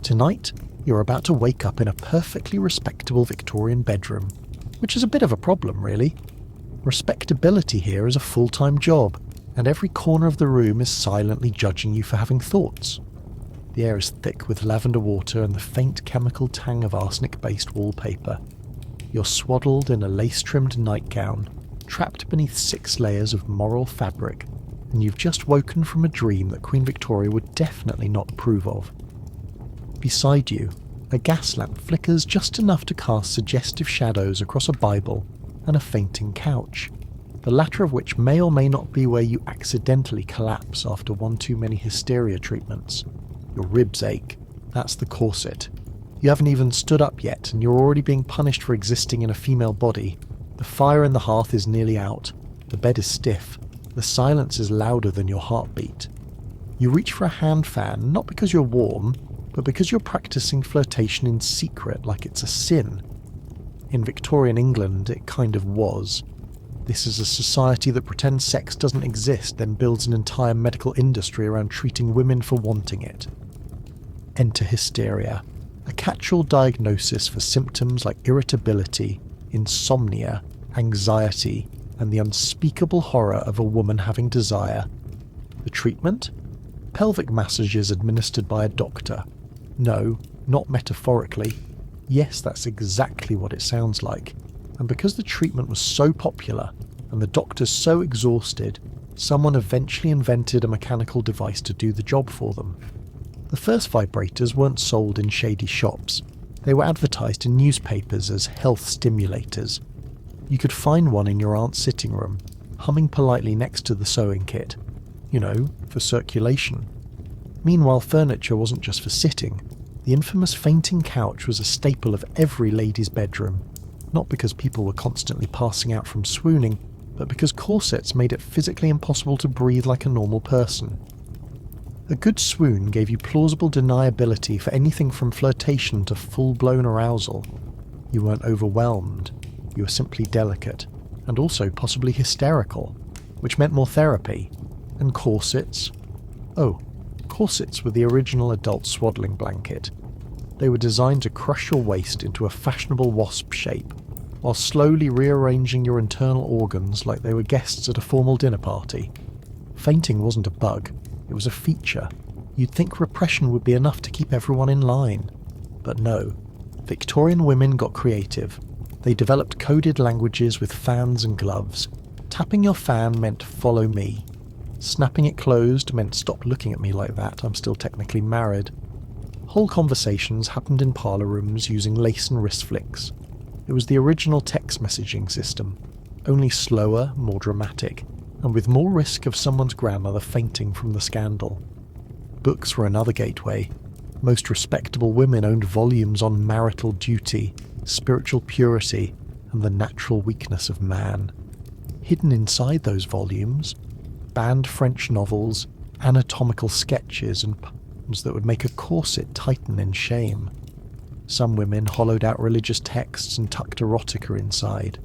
Tonight, you're about to wake up in a perfectly respectable Victorian bedroom, which is a bit of a problem, really. Respectability here is a full-time job, and every corner of the room is silently judging you for having thoughts. The air is thick with lavender water and the faint chemical tang of arsenic-based wallpaper. You're swaddled in a lace-trimmed nightgown, trapped beneath 6 layers of moral fabric, and you've just woken from a dream that Queen Victoria would definitely not approve of. Beside you, a gas lamp flickers just enough to cast suggestive shadows across a Bible and a fainting couch, the latter of which may or may not be where you accidentally collapse after one too many hysteria treatments. Your ribs ache. That's the corset. You haven't even stood up yet, and you're already being punished for existing in a female body. The fire in the hearth is nearly out. The bed is stiff. The silence is louder than your heartbeat. You reach for a hand fan, not because you're warm, but because you're practicing flirtation in secret like it's a sin. In Victorian England, it kind of was. This is a society that pretends sex doesn't exist, then builds an entire medical industry around treating women for wanting it. Enter hysteria, a catch-all diagnosis for symptoms like irritability, insomnia, anxiety, and the unspeakable horror of a woman having desire. The treatment? Pelvic massages administered by a doctor. No, not metaphorically. Yes, that's exactly what it sounds like. And because the treatment was so popular, and the doctors so exhausted, someone eventually invented a mechanical device to do the job for them. The first vibrators weren't sold in shady shops. They were advertised in newspapers as health stimulators. You could find one in your aunt's sitting room, humming politely next to the sewing kit. You know, for circulation. Meanwhile, furniture wasn't just for sitting. The infamous fainting couch was a staple of every lady's bedroom, not because people were constantly passing out from swooning, but because corsets made it physically impossible to breathe like a normal person. A good swoon gave you plausible deniability for anything from flirtation to full-blown arousal. You weren't overwhelmed, you were simply delicate, and also possibly hysterical, which meant more therapy. And corsets? Oh, corsets were the original adult swaddling blanket. They were designed to crush your waist into a fashionable wasp shape, while slowly rearranging your internal organs like they were guests at a formal dinner party. Fainting wasn't a bug, it was a feature. You'd think repression would be enough to keep everyone in line. But no. Victorian women got creative. They developed coded languages with fans and gloves. Tapping your fan meant follow me. Snapping it closed meant stop looking at me like that, I'm still technically married. Whole conversations happened in parlour rooms using lace and wrist flicks. It was the original text messaging system, only slower, more dramatic, and with more risk of someone's grandmother fainting from the scandal. Books were another gateway. Most respectable women owned volumes on marital duty, spiritual purity, and the natural weakness of man. Hidden inside those volumes, banned French novels, anatomical sketches, and poems that would make a corset tighten in shame. Some women hollowed out religious texts and tucked erotica inside.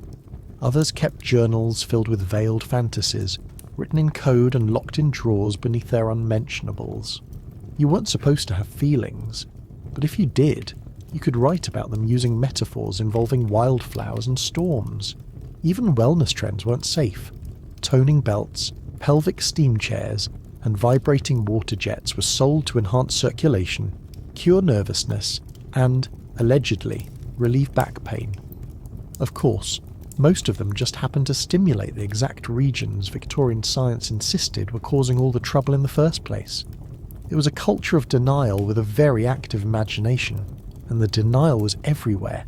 Others kept journals filled with veiled fantasies, written in code and locked in drawers beneath their unmentionables. You weren't supposed to have feelings, but if you did, you could write about them using metaphors involving wildflowers and storms. Even wellness trends weren't safe. Toning belts, pelvic steam chairs, and vibrating water jets were sold to enhance circulation, cure nervousness, and, allegedly, relieve back pain. Of course, most of them just happened to stimulate the exact regions Victorian science insisted were causing all the trouble in the first place. It was a culture of denial with a very active imagination, and the denial was everywhere.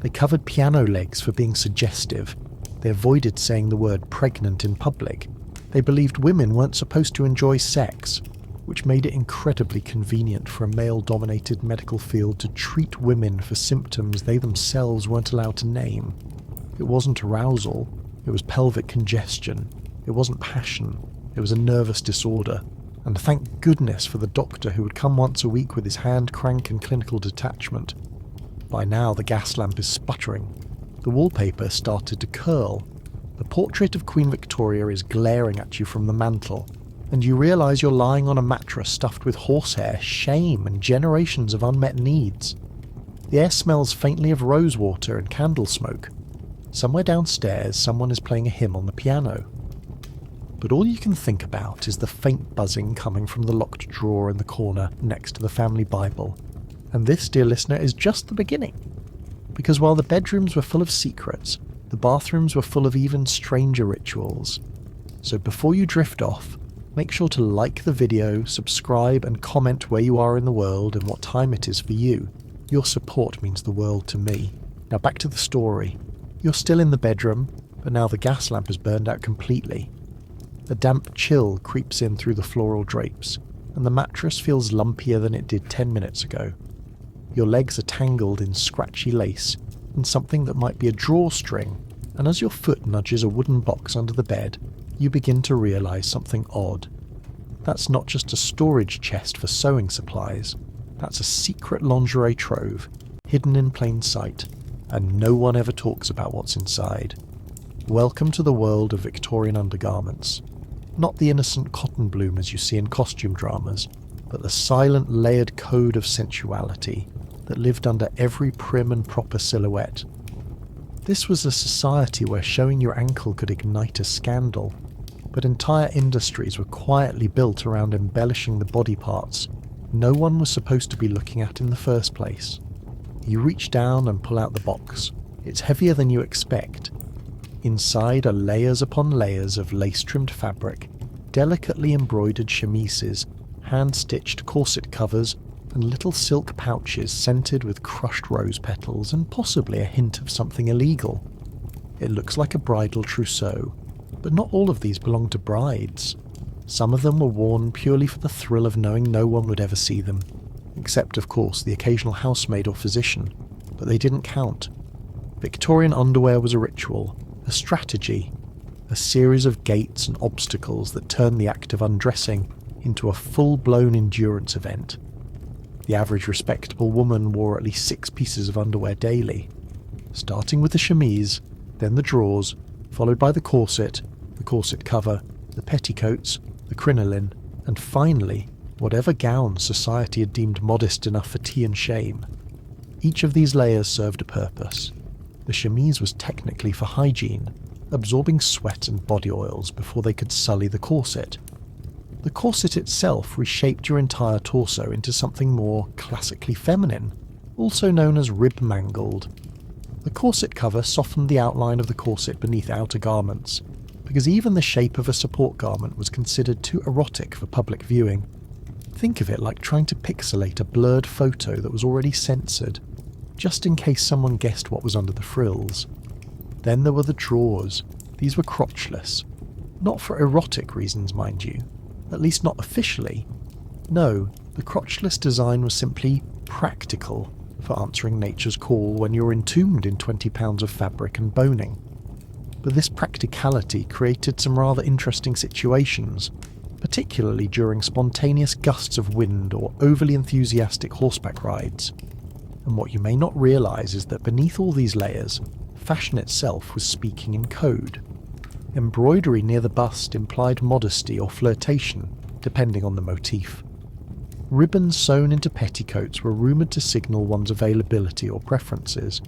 They covered piano legs for being suggestive. They avoided saying the word pregnant in public. They believed women weren't supposed to enjoy sex, which made it incredibly convenient for a male-dominated medical field to treat women for symptoms they themselves weren't allowed to name. It wasn't arousal, it was pelvic congestion. It wasn't passion, it was a nervous disorder. And thank goodness for the doctor who would come once a week with his hand crank and clinical detachment. By now the gas lamp is sputtering. The wallpaper started to curl. The portrait of Queen Victoria is glaring at you from the mantel. and you realise you're lying on a mattress stuffed with horsehair, shame, and generations of unmet needs. The air smells faintly of rosewater and candle smoke. Somewhere downstairs, someone is playing a hymn on the piano. But all you can think about is the faint buzzing coming from the locked drawer in the corner next to the family Bible. And this, dear listener, is just the beginning. Because while the bedrooms were full of secrets, the bathrooms were full of even stranger rituals. So before you drift off, make sure to like the video, subscribe, and comment where you are in the world and what time it is for you. Your support means the world to me. Now back to the story. You're still in the bedroom, but now the gas lamp has burned out completely. A damp chill creeps in through the floral drapes, and the mattress feels lumpier than it did 10 minutes ago. Your legs are tangled in scratchy lace and something that might be a drawstring, and as your foot nudges a wooden box under the bed, you begin to realise something odd. That's not just a storage chest for sewing supplies, that's a secret lingerie trove, hidden in plain sight, and no one ever talks about what's inside. Welcome to the world of Victorian undergarments. Not the innocent cotton bloomers you see in costume dramas, but the silent layered code of sensuality that lived under every prim and proper silhouette. This was a society where showing your ankle could ignite a scandal, but entire industries were quietly built around embellishing the body parts no one was supposed to be looking at in the first place. You reach down and pull out the box. It's heavier than you expect. Inside are layers upon layers of lace-trimmed fabric, delicately embroidered chemises, hand-stitched corset covers, and little silk pouches scented with crushed rose petals and possibly a hint of something illegal. It looks like a bridal trousseau, but not all of these belong to brides. Some of them were worn purely for the thrill of knowing no one would ever see them, except of course the occasional housemaid or physician, but they didn't count. Victorian underwear was a ritual, a strategy, a series of gates and obstacles that turned the act of undressing into a full-blown endurance event. The average respectable woman wore at least 6 pieces of underwear daily, starting with the chemise, then the drawers, followed by the corset cover, the petticoats, the crinoline, and finally, whatever gowns society had deemed modest enough for tea and shame. Each of these layers served a purpose. The chemise was technically for hygiene, absorbing sweat and body oils before they could sully the corset. The corset itself reshaped your entire torso into something more classically feminine, also known as rib-mangled. The corset cover softened the outline of the corset beneath outer garments, because even the shape of a support garment was considered too erotic for public viewing. Think of it like trying to pixelate a blurred photo that was already censored, just in case someone guessed what was under the frills. Then there were the drawers. These were crotchless. Not for erotic reasons, mind you. At least not officially. No, the crotchless design was simply practical for answering nature's call when you're entombed in 20 pounds of fabric and boning. But this practicality created some rather interesting situations, particularly during spontaneous gusts of wind or overly enthusiastic horseback rides. And what you may not realise is that beneath all these layers, fashion itself was speaking in code. Embroidery near the bust implied modesty or flirtation, depending on the motif. Ribbons sewn into petticoats were rumoured to signal one's availability or preferences.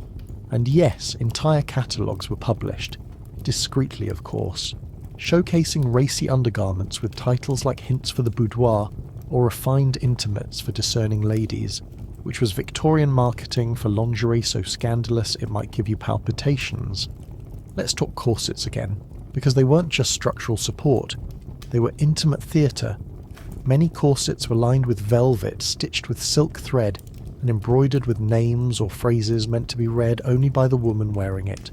And yes, entire catalogues were published, discreetly of course, showcasing racy undergarments with titles like Hints for the Boudoir or Refined Intimates for Discerning Ladies, which was Victorian marketing for lingerie so scandalous it might give you palpitations. Let's talk corsets again, because they weren't just structural support, they were intimate theatre. Many corsets were lined with velvet stitched with silk thread and embroidered with names or phrases meant to be read only by the woman wearing it,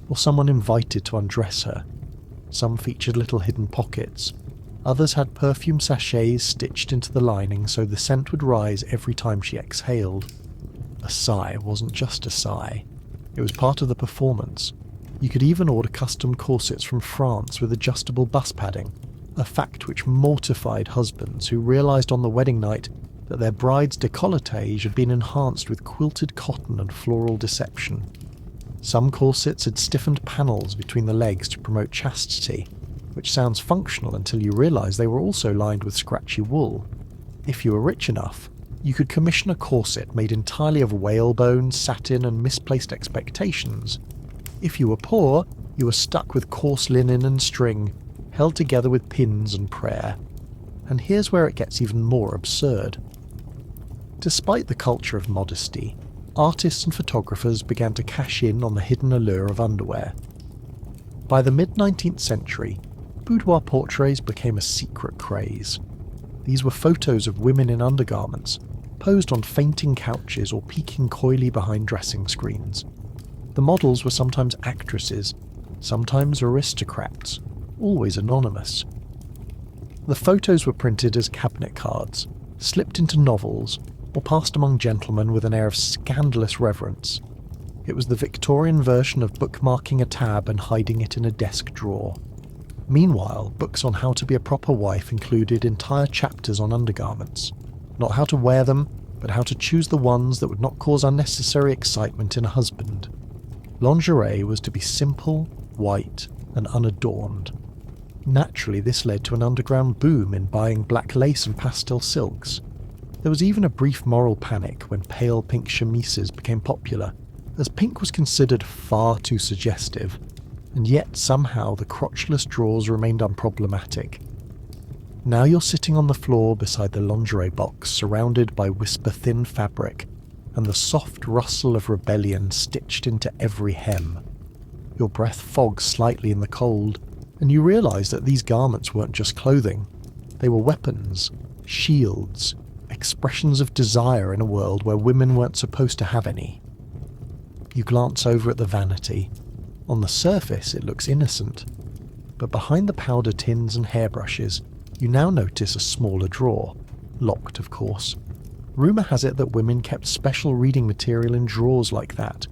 or someone invited to undress her. Some featured little hidden pockets. Others had perfume sachets stitched into the lining so the scent would rise every time she exhaled. A sigh wasn't just a sigh. It was part of the performance. You could even order custom corsets from France with adjustable bust padding, a fact which mortified husbands who realised on the wedding night that their bride's décolletage had been enhanced with quilted cotton and floral deception. Some corsets had stiffened panels between the legs to promote chastity, which sounds functional until you realise they were also lined with scratchy wool. If you were rich enough, you could commission a corset made entirely of whalebone, satin and misplaced expectations. If you were poor, you were stuck with coarse linen and string, held together with pins and prayer. And here's where it gets even more absurd. Despite the culture of modesty, artists and photographers began to cash in on the hidden allure of underwear. By the mid-19th century, boudoir portraits became a secret craze. These were photos of women in undergarments, posed on fainting couches or peeking coyly behind dressing screens. The models were sometimes actresses, sometimes aristocrats, always anonymous. The photos were printed as cabinet cards, slipped into novels, or passed among gentlemen with an air of scandalous reverence. It was the Victorian version of bookmarking a tab and hiding it in a desk drawer. Meanwhile, books on how to be a proper wife included entire chapters on undergarments. Not how to wear them, but how to choose the ones that would not cause unnecessary excitement in a husband. Lingerie was to be simple, white, and unadorned. Naturally, this led to an underground boom in buying black lace and pastel silks. There was even a brief moral panic when pale pink chemises became popular, as pink was considered far too suggestive, and yet somehow the crotchless drawers remained unproblematic. Now you're sitting on the floor beside the lingerie box, surrounded by whisper-thin fabric, and the soft rustle of rebellion stitched into every hem. Your breath fogs slightly in the cold, and you realise that these garments weren't just clothing. They were weapons, shields, expressions of desire in a world where women weren't supposed to have any. You glance over at the vanity. On the surface it looks innocent, but behind the powder tins and hairbrushes, you now notice a smaller drawer, locked of course. Rumour has it that women kept special reading material in drawers like that.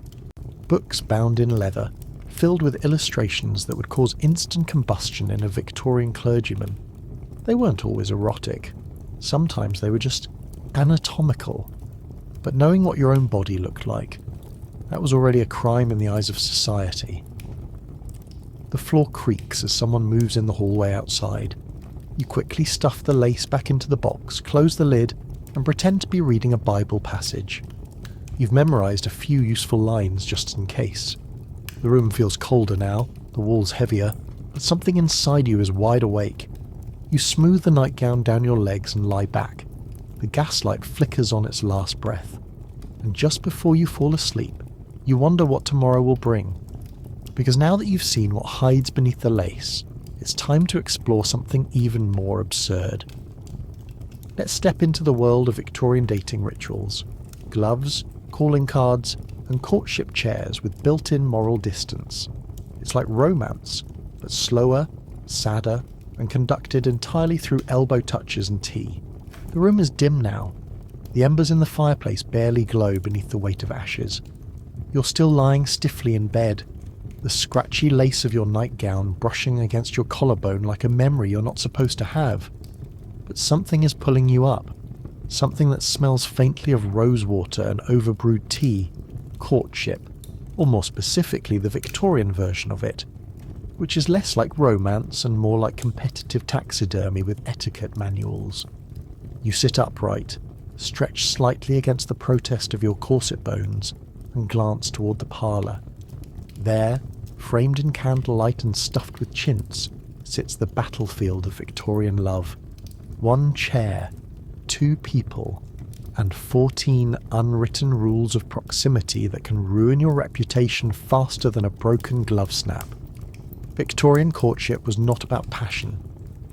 Books bound in leather, filled with illustrations that would cause instant combustion in a Victorian clergyman. They weren't always erotic. Sometimes they were just anatomical. But knowing what your own body looked like, that was already a crime in the eyes of society. The floor creaks as someone moves in the hallway outside. You quickly stuff the lace back into the box, close the lid, and pretend to be reading a Bible passage. You've memorised a few useful lines just in case. The room feels colder now, the walls heavier, but something inside you is wide awake. You smooth the nightgown down your legs and lie back. The gaslight flickers on its last breath. And just before you fall asleep, you wonder what tomorrow will bring. Because now that you've seen what hides beneath the lace, it's time to explore something even more absurd. Let's step into the world of Victorian dating rituals. Gloves, calling cards, and courtship chairs with built-in moral distance. It's like romance, but slower, sadder, and conducted entirely through elbow touches and tea. The room is dim now. The embers in the fireplace barely glow beneath the weight of ashes. You're still lying stiffly in bed, the scratchy lace of your nightgown brushing against your collarbone like a memory you're not supposed to have. But something is pulling you up. Something that smells faintly of rosewater and overbrewed tea. Courtship, or more specifically the Victorian version of it, which is less like romance and more like competitive taxidermy with etiquette manuals. You sit upright, stretch slightly against the protest of your corset bones, and glance toward the parlour. There, framed in candlelight and stuffed with chintz, sits the battlefield of Victorian love. 1 chair, 2 people, and 14 unwritten rules of proximity that can ruin your reputation faster than a broken glove snap. Victorian courtship was not about passion.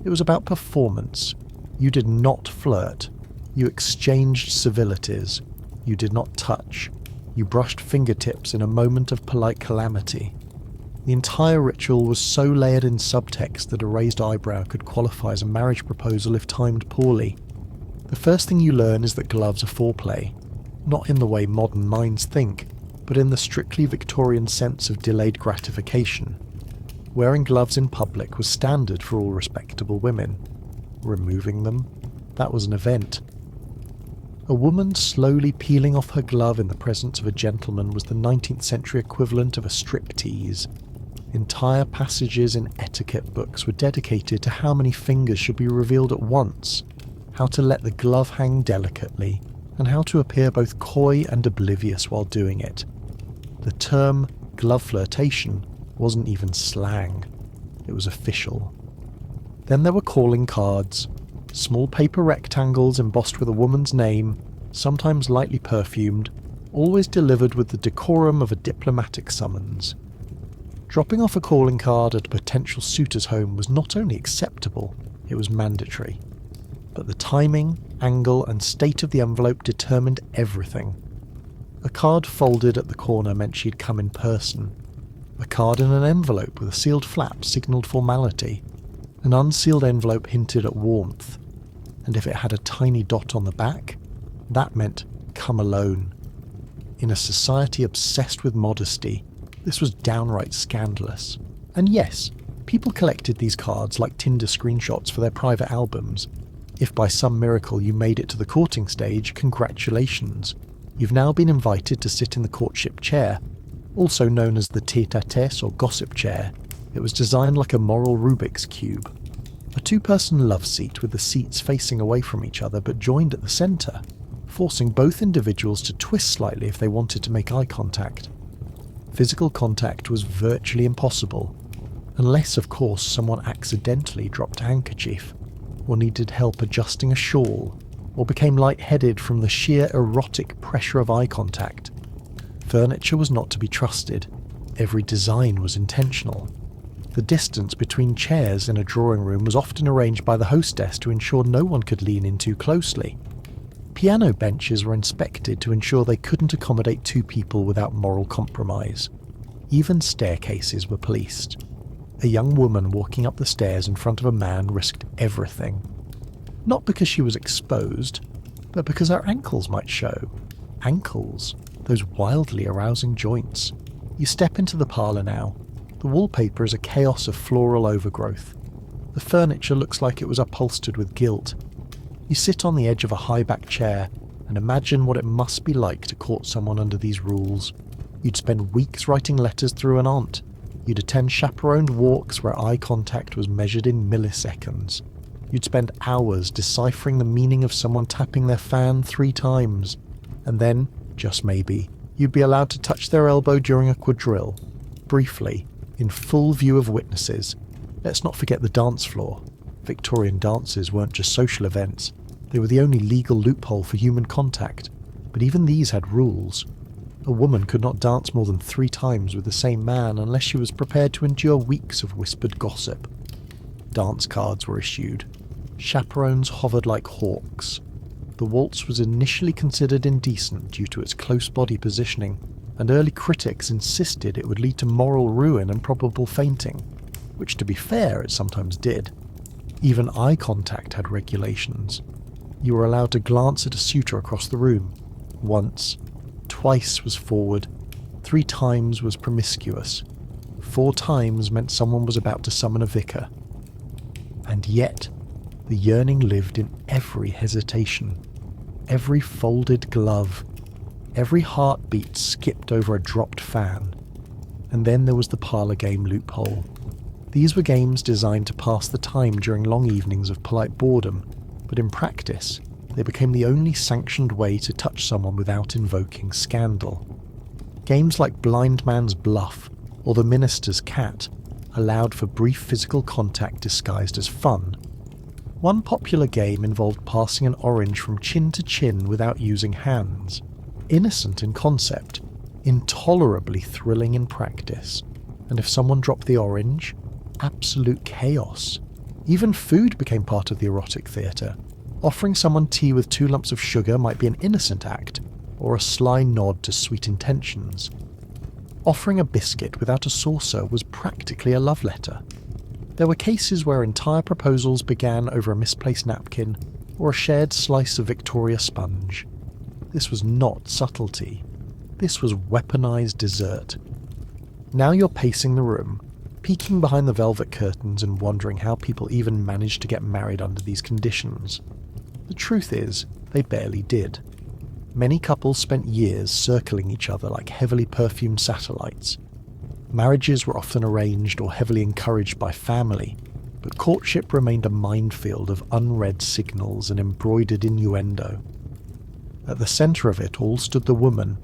It was about performance. You did not flirt. You exchanged civilities. You did not touch. You brushed fingertips in a moment of polite calamity. The entire ritual was so layered in subtext that a raised eyebrow could qualify as a marriage proposal if timed poorly. The first thing you learn is that gloves are foreplay, not in the way modern minds think, but in the strictly Victorian sense of delayed gratification. Wearing gloves in public was standard for all respectable women. Removing them, that was an event. A woman slowly peeling off her glove in the presence of a gentleman was the 19th century equivalent of a striptease. Entire passages in etiquette books were dedicated to how many fingers should be revealed at once, how to let the glove hang delicately, and how to appear both coy and oblivious while doing it. The term glove flirtation wasn't even slang, it was official. Then there were calling cards, small paper rectangles embossed with a woman's name, sometimes lightly perfumed, always delivered with the decorum of a diplomatic summons. Dropping off a calling card at a potential suitor's home was not only acceptable, it was mandatory. But the timing, angle, and state of the envelope determined everything. A card folded at the corner meant she'd come in person. A card in an envelope with a sealed flap signalled formality. An unsealed envelope hinted at warmth. And if it had a tiny dot on the back, that meant come alone. In a society obsessed with modesty, this was downright scandalous. And yes, people collected these cards like Tinder screenshots for their private albums. If by some miracle you made it to the courting stage, congratulations. You've now been invited to sit in the courtship chair, also known as the tête-à-tête or gossip chair. It was designed like a moral Rubik's Cube. A two-person love seat with the seats facing away from each other but joined at the centre, forcing both individuals to twist slightly if they wanted to make eye contact. Physical contact was virtually impossible, unless of course someone accidentally dropped a handkerchief, or needed help adjusting a shawl, or became lightheaded from the sheer erotic pressure of eye contact. Furniture was not to be trusted. Every design was intentional. The distance between chairs in a drawing room was often arranged by the hostess to ensure no one could lean in too closely. Piano benches were inspected to ensure they couldn't accommodate two people without moral compromise. Even staircases were policed. A young woman walking up the stairs in front of a man risked everything. Not because she was exposed, but because her ankles might show. Ankles, those wildly arousing joints. You step into the parlour now. The wallpaper is a chaos of floral overgrowth. The furniture looks like it was upholstered with guilt. You sit on the edge of a high-back chair and imagine what it must be like to court someone under these rules. You'd spend weeks writing letters through an aunt. You'd attend chaperoned walks where eye contact was measured in milliseconds. You'd spend hours deciphering the meaning of someone tapping their fan 3 times. And then, just maybe, you'd be allowed to touch their elbow during a quadrille. Briefly, in full view of witnesses. Let's not forget the dance floor. Victorian dances weren't just social events. They were the only legal loophole for human contact. But even these had rules. A woman could not dance more than 3 times with the same man unless she was prepared to endure weeks of whispered gossip. Dance cards were issued. Chaperones hovered like hawks. The waltz was initially considered indecent due to its close body positioning, and early critics insisted it would lead to moral ruin and probable fainting, which to be fair it sometimes did. Even eye contact had regulations. You were allowed to glance at a suitor across the room. Once, twice was forward, 3 times was promiscuous, 4 times meant someone was about to summon a vicar. And yet, the yearning lived in every hesitation, every folded glove, every heartbeat skipped over a dropped fan. And then there was the parlour game loophole. These were games designed to pass the time during long evenings of polite boredom, but in practice, they became the only sanctioned way to touch someone without invoking scandal. Games like Blind Man's Bluff or The Minister's Cat allowed for brief physical contact disguised as fun. One popular game involved passing an orange from chin to chin without using hands. Innocent in concept, intolerably thrilling in practice. And if someone dropped the orange, absolute chaos. Even food became part of the erotic theatre. Offering someone tea with 2 lumps of sugar might be an innocent act, or a sly nod to sweet intentions. Offering a biscuit without a saucer was practically a love letter. There were cases where entire proposals began over a misplaced napkin or a shared slice of Victoria sponge. This was not subtlety. This was weaponized dessert. Now you're pacing the room, peeking behind the velvet curtains and wondering how people even managed to get married under these conditions. The truth is, they barely did. Many couples spent years circling each other like heavily perfumed satellites. Marriages were often arranged or heavily encouraged by family, but courtship remained a minefield of unread signals and embroidered innuendo. At the centre of it all stood the woman,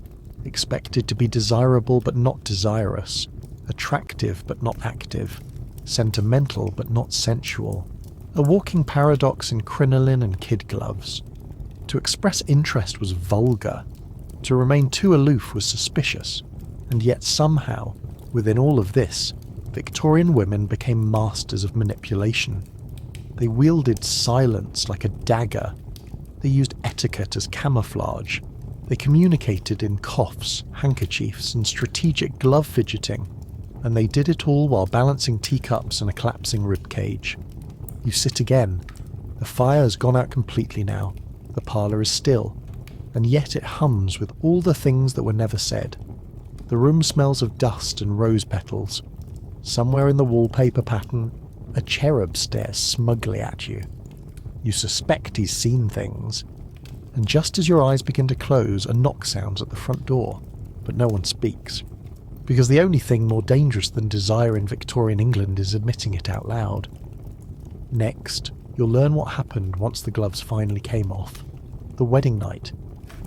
expected to be desirable but not desirous, attractive but not active, sentimental but not sensual, a walking paradox in crinoline and kid gloves. To express interest was vulgar, to remain too aloof was suspicious, and yet somehow, within all of this, Victorian women became masters of manipulation. They wielded silence like a dagger. They used etiquette as camouflage. They communicated in coughs, handkerchiefs, and strategic glove fidgeting, and they did it all while balancing teacups and a collapsing ribcage. You sit again. The fire's gone out completely now. The parlour is still, and yet it hums with all the things that were never said. The room smells of dust and rose petals. Somewhere in the wallpaper pattern, a cherub stares smugly at you. You suspect he's seen things, and just as your eyes begin to close, a knock sounds at the front door, but no one speaks. Because the only thing more dangerous than desire in Victorian England is admitting it out loud. Next, you'll learn what happened once the gloves finally came off. The wedding night.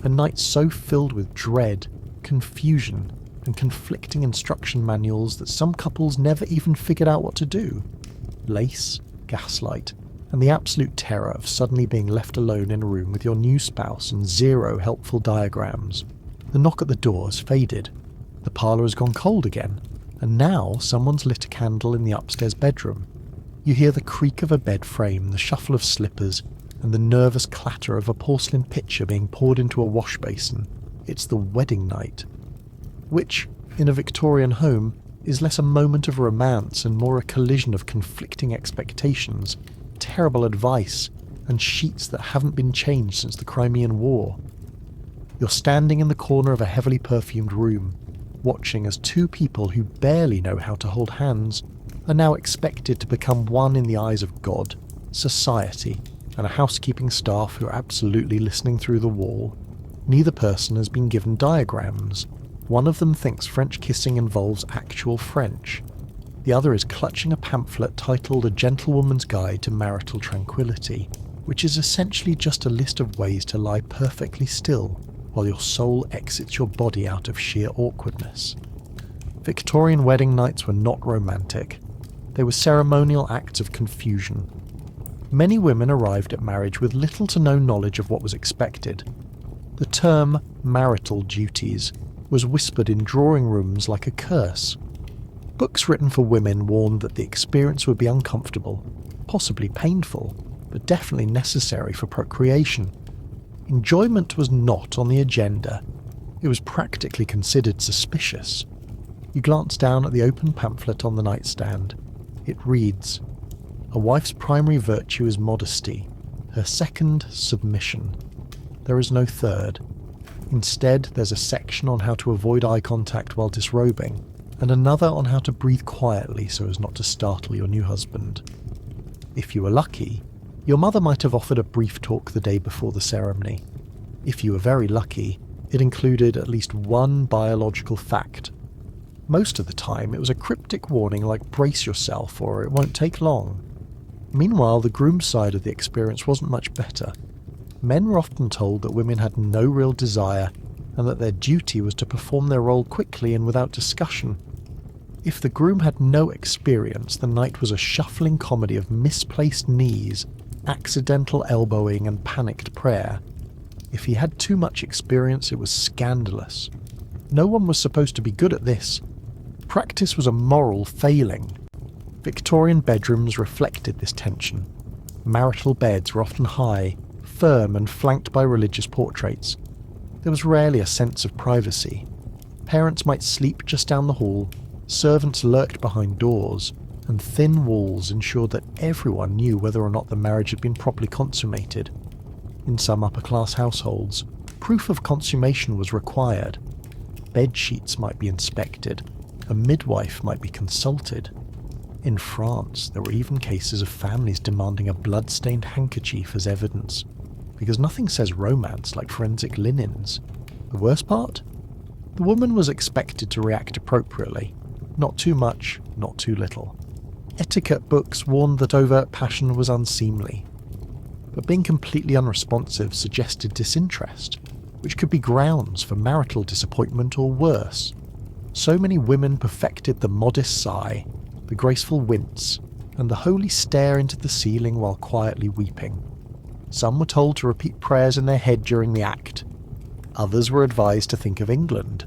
A night so filled with dread, confusion, and conflicting instruction manuals that some couples never even figured out what to do. Lace, gaslight, and the absolute terror of suddenly being left alone in a room with your new spouse and zero helpful diagrams. The knock at the door has faded. The parlour has gone cold again, and now someone's lit a candle in the upstairs bedroom. You hear the creak of a bed frame, the shuffle of slippers, and the nervous clatter of a porcelain pitcher being poured into a wash basin. It's the wedding night, which, in a Victorian home, is less a moment of romance and more a collision of conflicting expectations, terrible advice, and sheets that haven't been changed since the Crimean War. You're standing in the corner of a heavily perfumed room, watching as two people who barely know how to hold hands are now expected to become one in the eyes of God, society, and a housekeeping staff who are absolutely listening through the wall. Neither person has been given diagrams. One of them thinks French kissing involves actual French. The other is clutching a pamphlet titled A Gentlewoman's Guide to Marital Tranquility, which is essentially just a list of ways to lie perfectly still while your soul exits your body out of sheer awkwardness. Victorian wedding nights were not romantic. They were ceremonial acts of confusion. Many women arrived at marriage with little to no knowledge of what was expected. The term marital duties was whispered in drawing rooms like a curse. Books written for women warned that the experience would be uncomfortable, possibly painful, but definitely necessary for procreation. Enjoyment was not on the agenda. It was practically considered suspicious. You glance down at the open pamphlet on the nightstand. It reads, "A wife's primary virtue is modesty, her second, submission. There is no third. Instead, there's a section on how to avoid eye contact while disrobing, and another on how to breathe quietly so as not to startle your new husband. If you were lucky, your mother might have offered a brief talk the day before the ceremony. If you were very lucky, it included at least one biological fact. Most of the time, it was a cryptic warning like brace yourself or it won't take long. Meanwhile, the groom's side of the experience wasn't much better. Men were often told that women had no real desire and that their duty was to perform their role quickly and without discussion. If the groom had no experience, the night was a shuffling comedy of misplaced knees, accidental elbowing and panicked prayer. If he had too much experience, it was scandalous. No one was supposed to be good at this. Practice was a moral failing. Victorian bedrooms reflected this tension. Marital beds were often high, firm and flanked by religious portraits. There was rarely a sense of privacy. Parents might sleep just down the hall, servants lurked behind doors, and thin walls ensured that everyone knew whether or not the marriage had been properly consummated. In some upper-class households, proof of consummation was required. Bed sheets might be inspected, a midwife might be consulted. In France, there were even cases of families demanding a blood-stained handkerchief as evidence, because nothing says romance like forensic linens. The worst part? The woman was expected to react appropriately. Not too much, not too little. Etiquette books warned that overt passion was unseemly. But being completely unresponsive suggested disinterest, which could be grounds for marital disappointment or worse. So many women perfected the modest sigh, the graceful wince, and the holy stare into the ceiling while quietly weeping. Some were told to repeat prayers in their head during the act. Others were advised to think of England.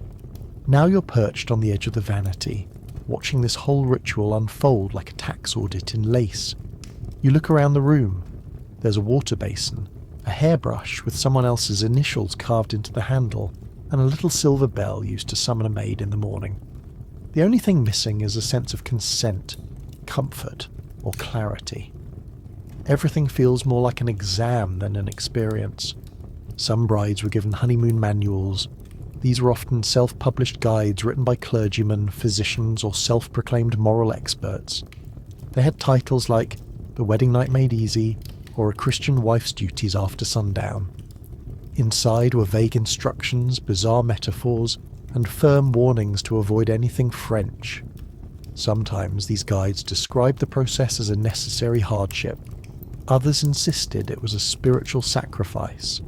Now you're perched on the edge of the vanity, watching this whole ritual unfold like a tax audit in lace. You look around the room. There's a water basin, a hairbrush with someone else's initials carved into the handle, and a little silver bell used to summon a maid in the morning. The only thing missing is a sense of consent, comfort, or clarity. Everything feels more like an exam than an experience. Some brides were given honeymoon manuals. These were often self-published guides written by clergymen, physicians, or self-proclaimed moral experts. They had titles like The Wedding Night Made Easy, or A Christian Wife's Duties After Sundown. Inside were vague instructions, bizarre metaphors, and firm warnings to avoid anything French. Sometimes these guides described the process as a necessary hardship. Others insisted it was a spiritual sacrifice.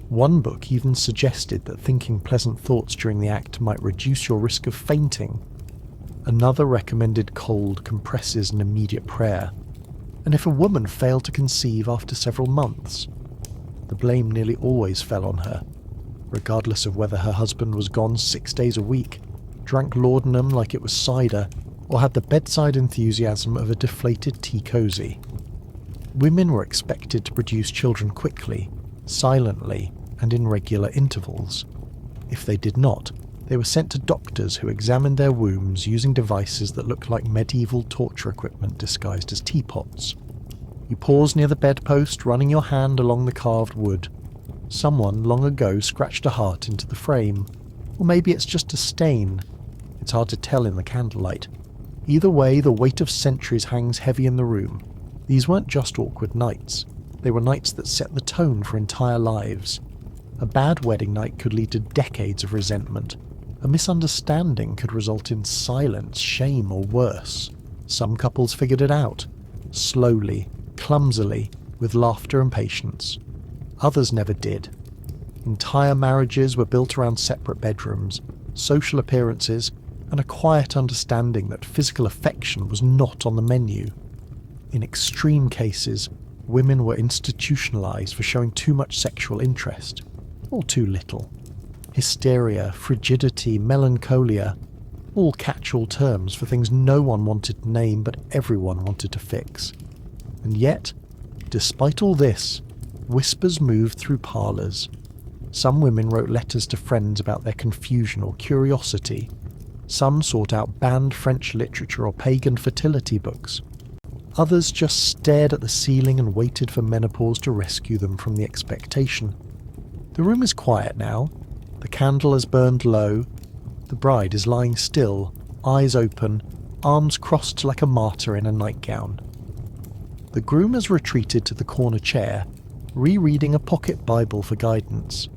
One book even suggested that thinking pleasant thoughts during the act might reduce your risk of fainting. Another recommended cold compresses and immediate prayer. And if a woman failed to conceive after several months, the blame nearly always fell on her, regardless of whether her husband was gone 6 days a week, drank laudanum like it was cider, or had the bedside enthusiasm of a deflated tea cosy. Women were expected to produce children quickly, silently, and in regular intervals. If they did not, they were sent to doctors who examined their wombs using devices that looked like medieval torture equipment disguised as teapots. You pause near the bedpost, running your hand along the carved wood. Someone long ago scratched a heart into the frame, or maybe it's just a stain. It's hard to tell in the candlelight. Either way, the weight of centuries hangs heavy in the room. These weren't just awkward nights. They were nights that set the tone for entire lives. A bad wedding night could lead to decades of resentment. A misunderstanding could result in silence, shame, or worse. Some couples figured it out. Slowly, clumsily, with laughter and patience. Others never did. Entire marriages were built around separate bedrooms, social appearances, and a quiet understanding that physical affection was not on the menu. In extreme cases, women were institutionalized for showing too much sexual interest, or too little. Hysteria, frigidity, melancholia, all catch-all terms for things no one wanted to name but everyone wanted to fix. And yet, despite all this, whispers moved through parlours. Some women wrote letters to friends about their confusion or curiosity. Some sought out banned French literature or pagan fertility books. Others just stared at the ceiling and waited for menopause to rescue them from the expectation. The room is quiet now. The candle has burned low. The bride is lying still, eyes open, arms crossed like a martyr in a nightgown. The groom has retreated to the corner chair, rereading a pocket Bible for guidance.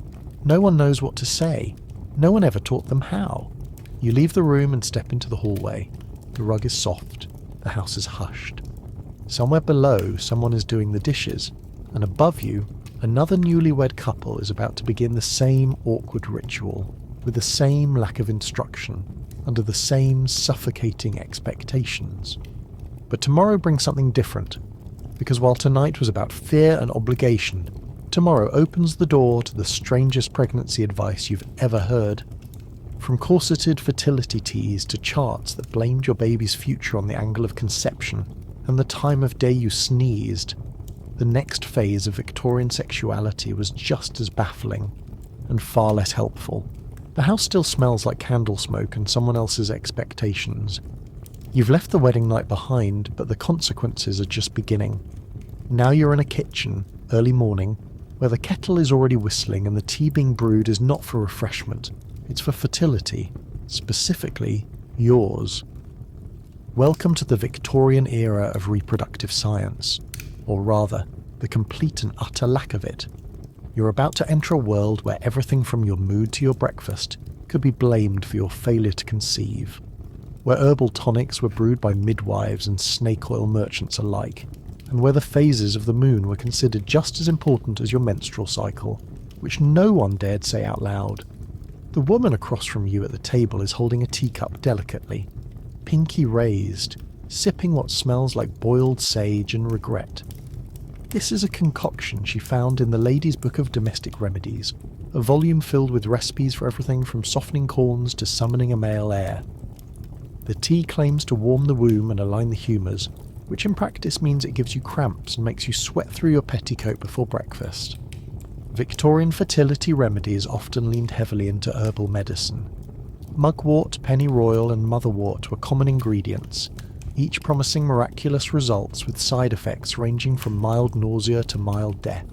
No one knows what to say. No one ever taught them how. You leave the room and step into the hallway. The rug is soft. The house is hushed. Somewhere below, someone is doing the dishes, and above you, another newlywed couple is about to begin the same awkward ritual, with the same lack of instruction, under the same suffocating expectations. But tomorrow brings something different, because while tonight was about fear and obligation, tomorrow opens the door to the strangest pregnancy advice you've ever heard. From corseted fertility teas to charts that blamed your baby's future on the angle of conception and the time of day you sneezed, the next phase of Victorian sexuality was just as baffling and far less helpful. The house still smells like candle smoke and someone else's expectations. You've left the wedding night behind, but the consequences are just beginning. Now you're in a kitchen, early morning, where the kettle is already whistling and the tea being brewed is not for refreshment, it's for fertility, specifically yours. Welcome to the Victorian era of reproductive science, or rather, the complete and utter lack of it. You're about to enter a world where everything from your mood to your breakfast could be blamed for your failure to conceive. where herbal tonics were brewed by midwives and snake oil merchants alike, and where the phases of the moon were considered just as important as your menstrual cycle, which no one dared say out loud. The woman across from you at the table is holding a teacup delicately, pinky raised, sipping what smells like boiled sage and regret. This is a concoction she found in the Lady's Book of Domestic Remedies, a volume filled with recipes for everything from softening corns to summoning a male heir. The tea claims to warm the womb and align the humours, which in practice means it gives you cramps and makes you sweat through your petticoat before breakfast. Victorian fertility remedies often leaned heavily into herbal medicine. Mugwort, pennyroyal and motherwort were common ingredients, each promising miraculous results with side effects ranging from mild nausea to mild death.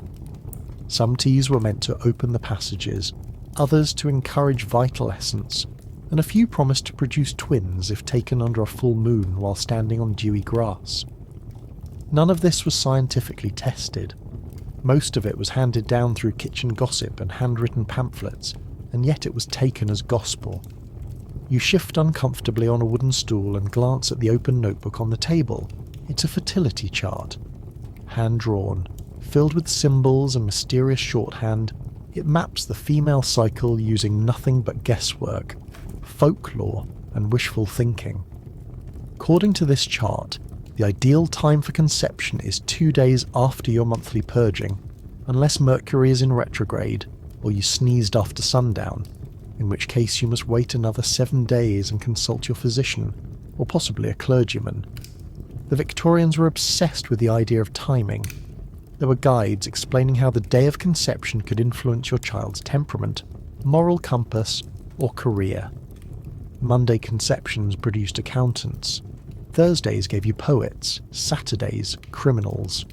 Some teas were meant to open the passages, others to encourage vital essence, and a few promised to produce twins if taken under a full moon while standing on dewy grass. None of this was scientifically tested. Most of it was handed down through kitchen gossip and handwritten pamphlets, and yet it was taken as gospel. You shift uncomfortably on a wooden stool and glance at the open notebook on the table. It's a fertility chart. Hand-drawn, filled with symbols and mysterious shorthand, it maps the female cycle using nothing but guesswork, folklore, and wishful thinking. According to this chart, the ideal time for conception is 2 days after your monthly purging, unless Mercury is in retrograde or you sneezed after sundown, in which case you must wait another 7 days and consult your physician, or possibly a clergyman. The Victorians were obsessed with the idea of timing. There were guides explaining how the day of conception could influence your child's temperament, moral compass, or career. Monday conceptions produced accountants. Thursdays gave you poets, Saturdays, criminals.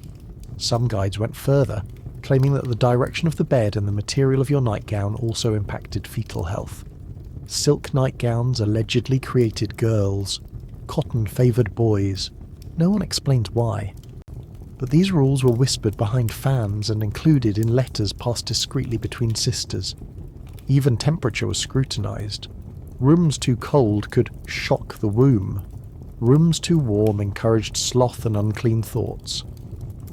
Some guides went further, claiming that the direction of the bed and the material of your nightgown also impacted fetal health. Silk nightgowns allegedly created girls, cotton favoured boys. No one explains why. But these rules were whispered behind fans and included in letters passed discreetly between sisters. Even temperature was scrutinised. Rooms too cold could shock the womb. Rooms too warm encouraged sloth and unclean thoughts.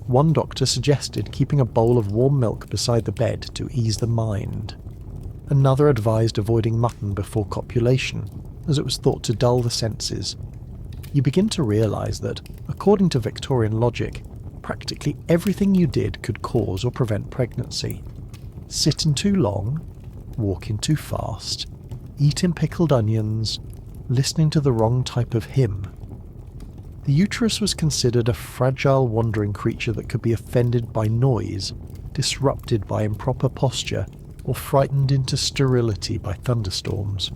One doctor suggested keeping a bowl of warm milk beside the bed to ease the mind. Another advised avoiding mutton before copulation, as it was thought to dull the senses. You begin to realise that, according to Victorian logic, practically everything you did could cause or prevent pregnancy. Sit in too long, walk in too fast, eat in pickled onions, listening to the wrong type of hymn. The uterus was considered a fragile wandering creature that could be offended by noise, disrupted by improper posture, or frightened into sterility by thunderstorms.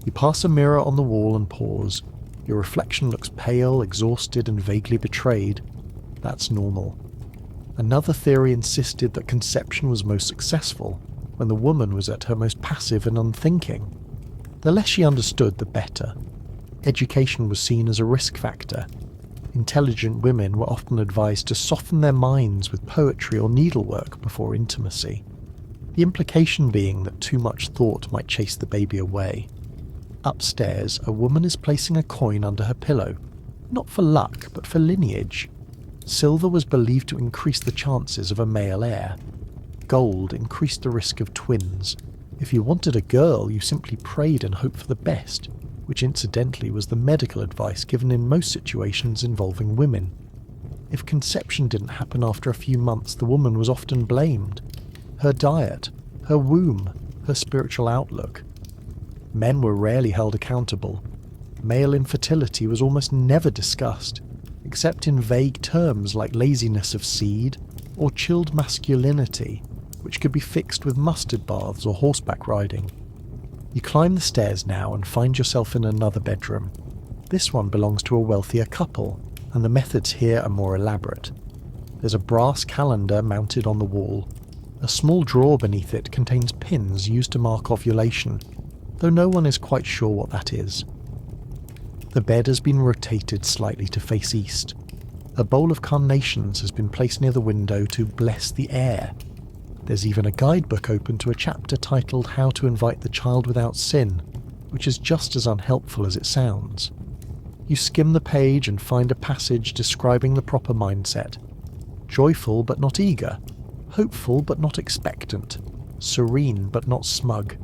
You pass a mirror on the wall and pause. Your reflection looks pale, exhausted, and vaguely betrayed. That's normal. Another theory insisted that conception was most successful when the woman was at her most passive and unthinking. The less she understood, the better. Education was seen as a risk factor. Intelligent women were often advised to soften their minds with poetry or needlework before intimacy. The implication being that too much thought might chase the baby away. Upstairs, a woman is placing a coin under her pillow, not for luck, but for lineage. Silver was believed to increase the chances of a male heir. Gold increased the risk of twins. If you wanted a girl, you simply prayed and hoped for the best, which incidentally was the medical advice given in most situations involving women. If conception didn't happen after a few months, the woman was often blamed. Her diet, her womb, her spiritual outlook. Men were rarely held accountable. Male infertility was almost never discussed, except in vague terms like laziness of seed or chilled masculinity, which could be fixed with mustard baths or horseback riding. You climb the stairs now and find yourself in another bedroom. This one belongs to a wealthier couple, and the methods here are more elaborate. There's a brass calendar mounted on the wall. A small drawer beneath it contains pins used to mark ovulation, though no one is quite sure what that is. The bed has been rotated slightly to face east. A bowl of carnations has been placed near the window to bless the air. There's even a guidebook open to a chapter titled How to Invite the Child Without Sin, which is just as unhelpful as it sounds. You skim the page and find a passage describing the proper mindset. Joyful but not eager, hopeful but not expectant, serene but not smug.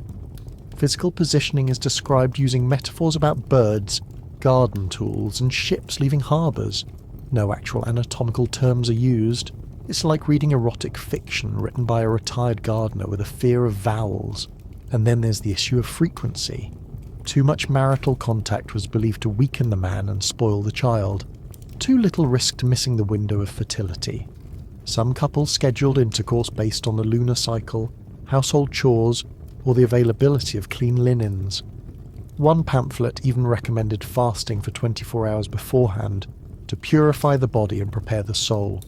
Physical positioning is described using metaphors about birds, garden tools, and ships leaving harbours. No actual anatomical terms are used. It's like reading erotic fiction written by a retired gardener with a fear of vowels. And then there's the issue of frequency. Too much marital contact was believed to weaken the man and spoil the child. Too little risked missing the window of fertility. Some couples scheduled intercourse based on the lunar cycle, household chores, or the availability of clean linens. One pamphlet even recommended fasting for 24 hours beforehand to purify the body and prepare the soul.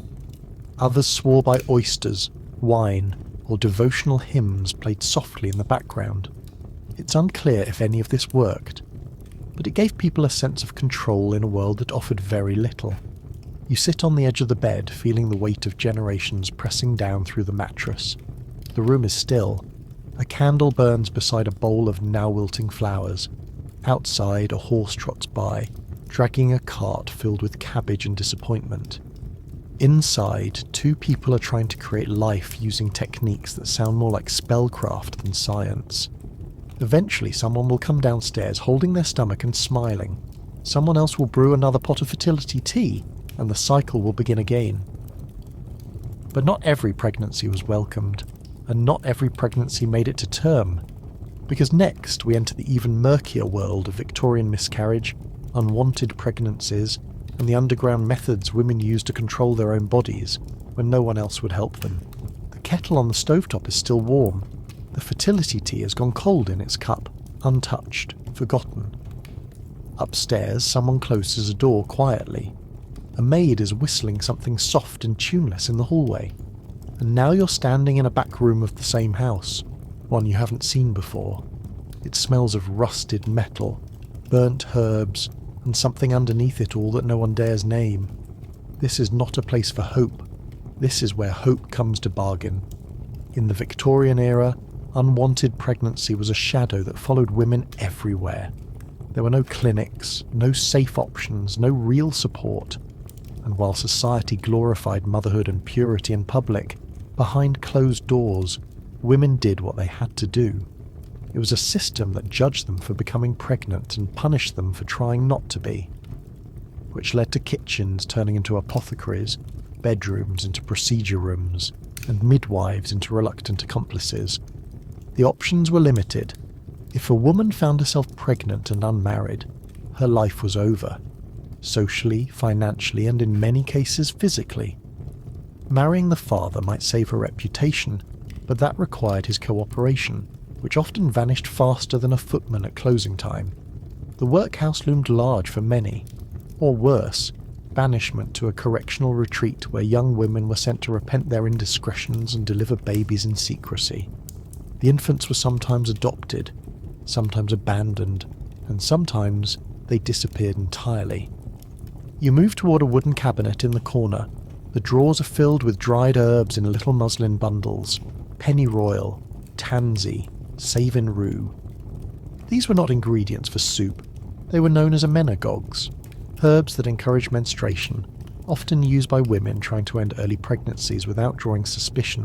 Others swore by oysters, wine, or devotional hymns played softly in the background. It's unclear if any of this worked, but it gave people a sense of control in a world that offered very little. You sit on the edge of the bed, feeling the weight of generations pressing down through the mattress. The room is still. A candle burns beside a bowl of now wilting flowers. Outside, a horse trots by, dragging a cart filled with cabbage and disappointment. Inside, two people are trying to create life using techniques that sound more like spellcraft than science. Eventually, someone will come downstairs holding their stomach and smiling. Someone else will brew another pot of fertility tea, and the cycle will begin again. But not every pregnancy was welcomed, and not every pregnancy made it to term, because next we enter the even murkier world of Victorian miscarriage, unwanted pregnancies, and the underground methods women use to control their own bodies when no one else would help them. The kettle on the stovetop is still warm. The fertility tea has gone cold in its cup, untouched, forgotten. Upstairs, someone closes a door quietly. A maid is whistling something soft and tuneless in the hallway. And now you're standing in a back room of the same house, one you haven't seen before. It smells of rusted metal, burnt herbs, and something underneath it all that no one dares name. This is not a place for hope. This is where hope comes to bargain. In the Victorian era, unwanted pregnancy was a shadow that followed women everywhere. There were no clinics, no safe options, no real support. And while society glorified motherhood and purity in public, behind closed doors, women did what they had to do. It was a system that judged them for becoming pregnant and punished them for trying not to be, which led to kitchens turning into apothecaries, bedrooms into procedure rooms, and midwives into reluctant accomplices. The options were limited. If a woman found herself pregnant and unmarried, her life was over, socially, financially, and in many cases physically. Marrying the father might save her reputation, but that required his cooperation, which often vanished faster than a footman at closing time. The workhouse loomed large for many, or worse, banishment to a correctional retreat where young women were sent to repent their indiscretions and deliver babies in secrecy. The infants were sometimes adopted, sometimes abandoned, and sometimes they disappeared entirely. You move toward a wooden cabinet in the corner. The drawers are filled with dried herbs in little muslin bundles, pennyroyal, tansy, savin rue. These were not ingredients for soup. They were known as amenagogues, herbs that encourage menstruation, often used by women trying to end early pregnancies without drawing suspicion.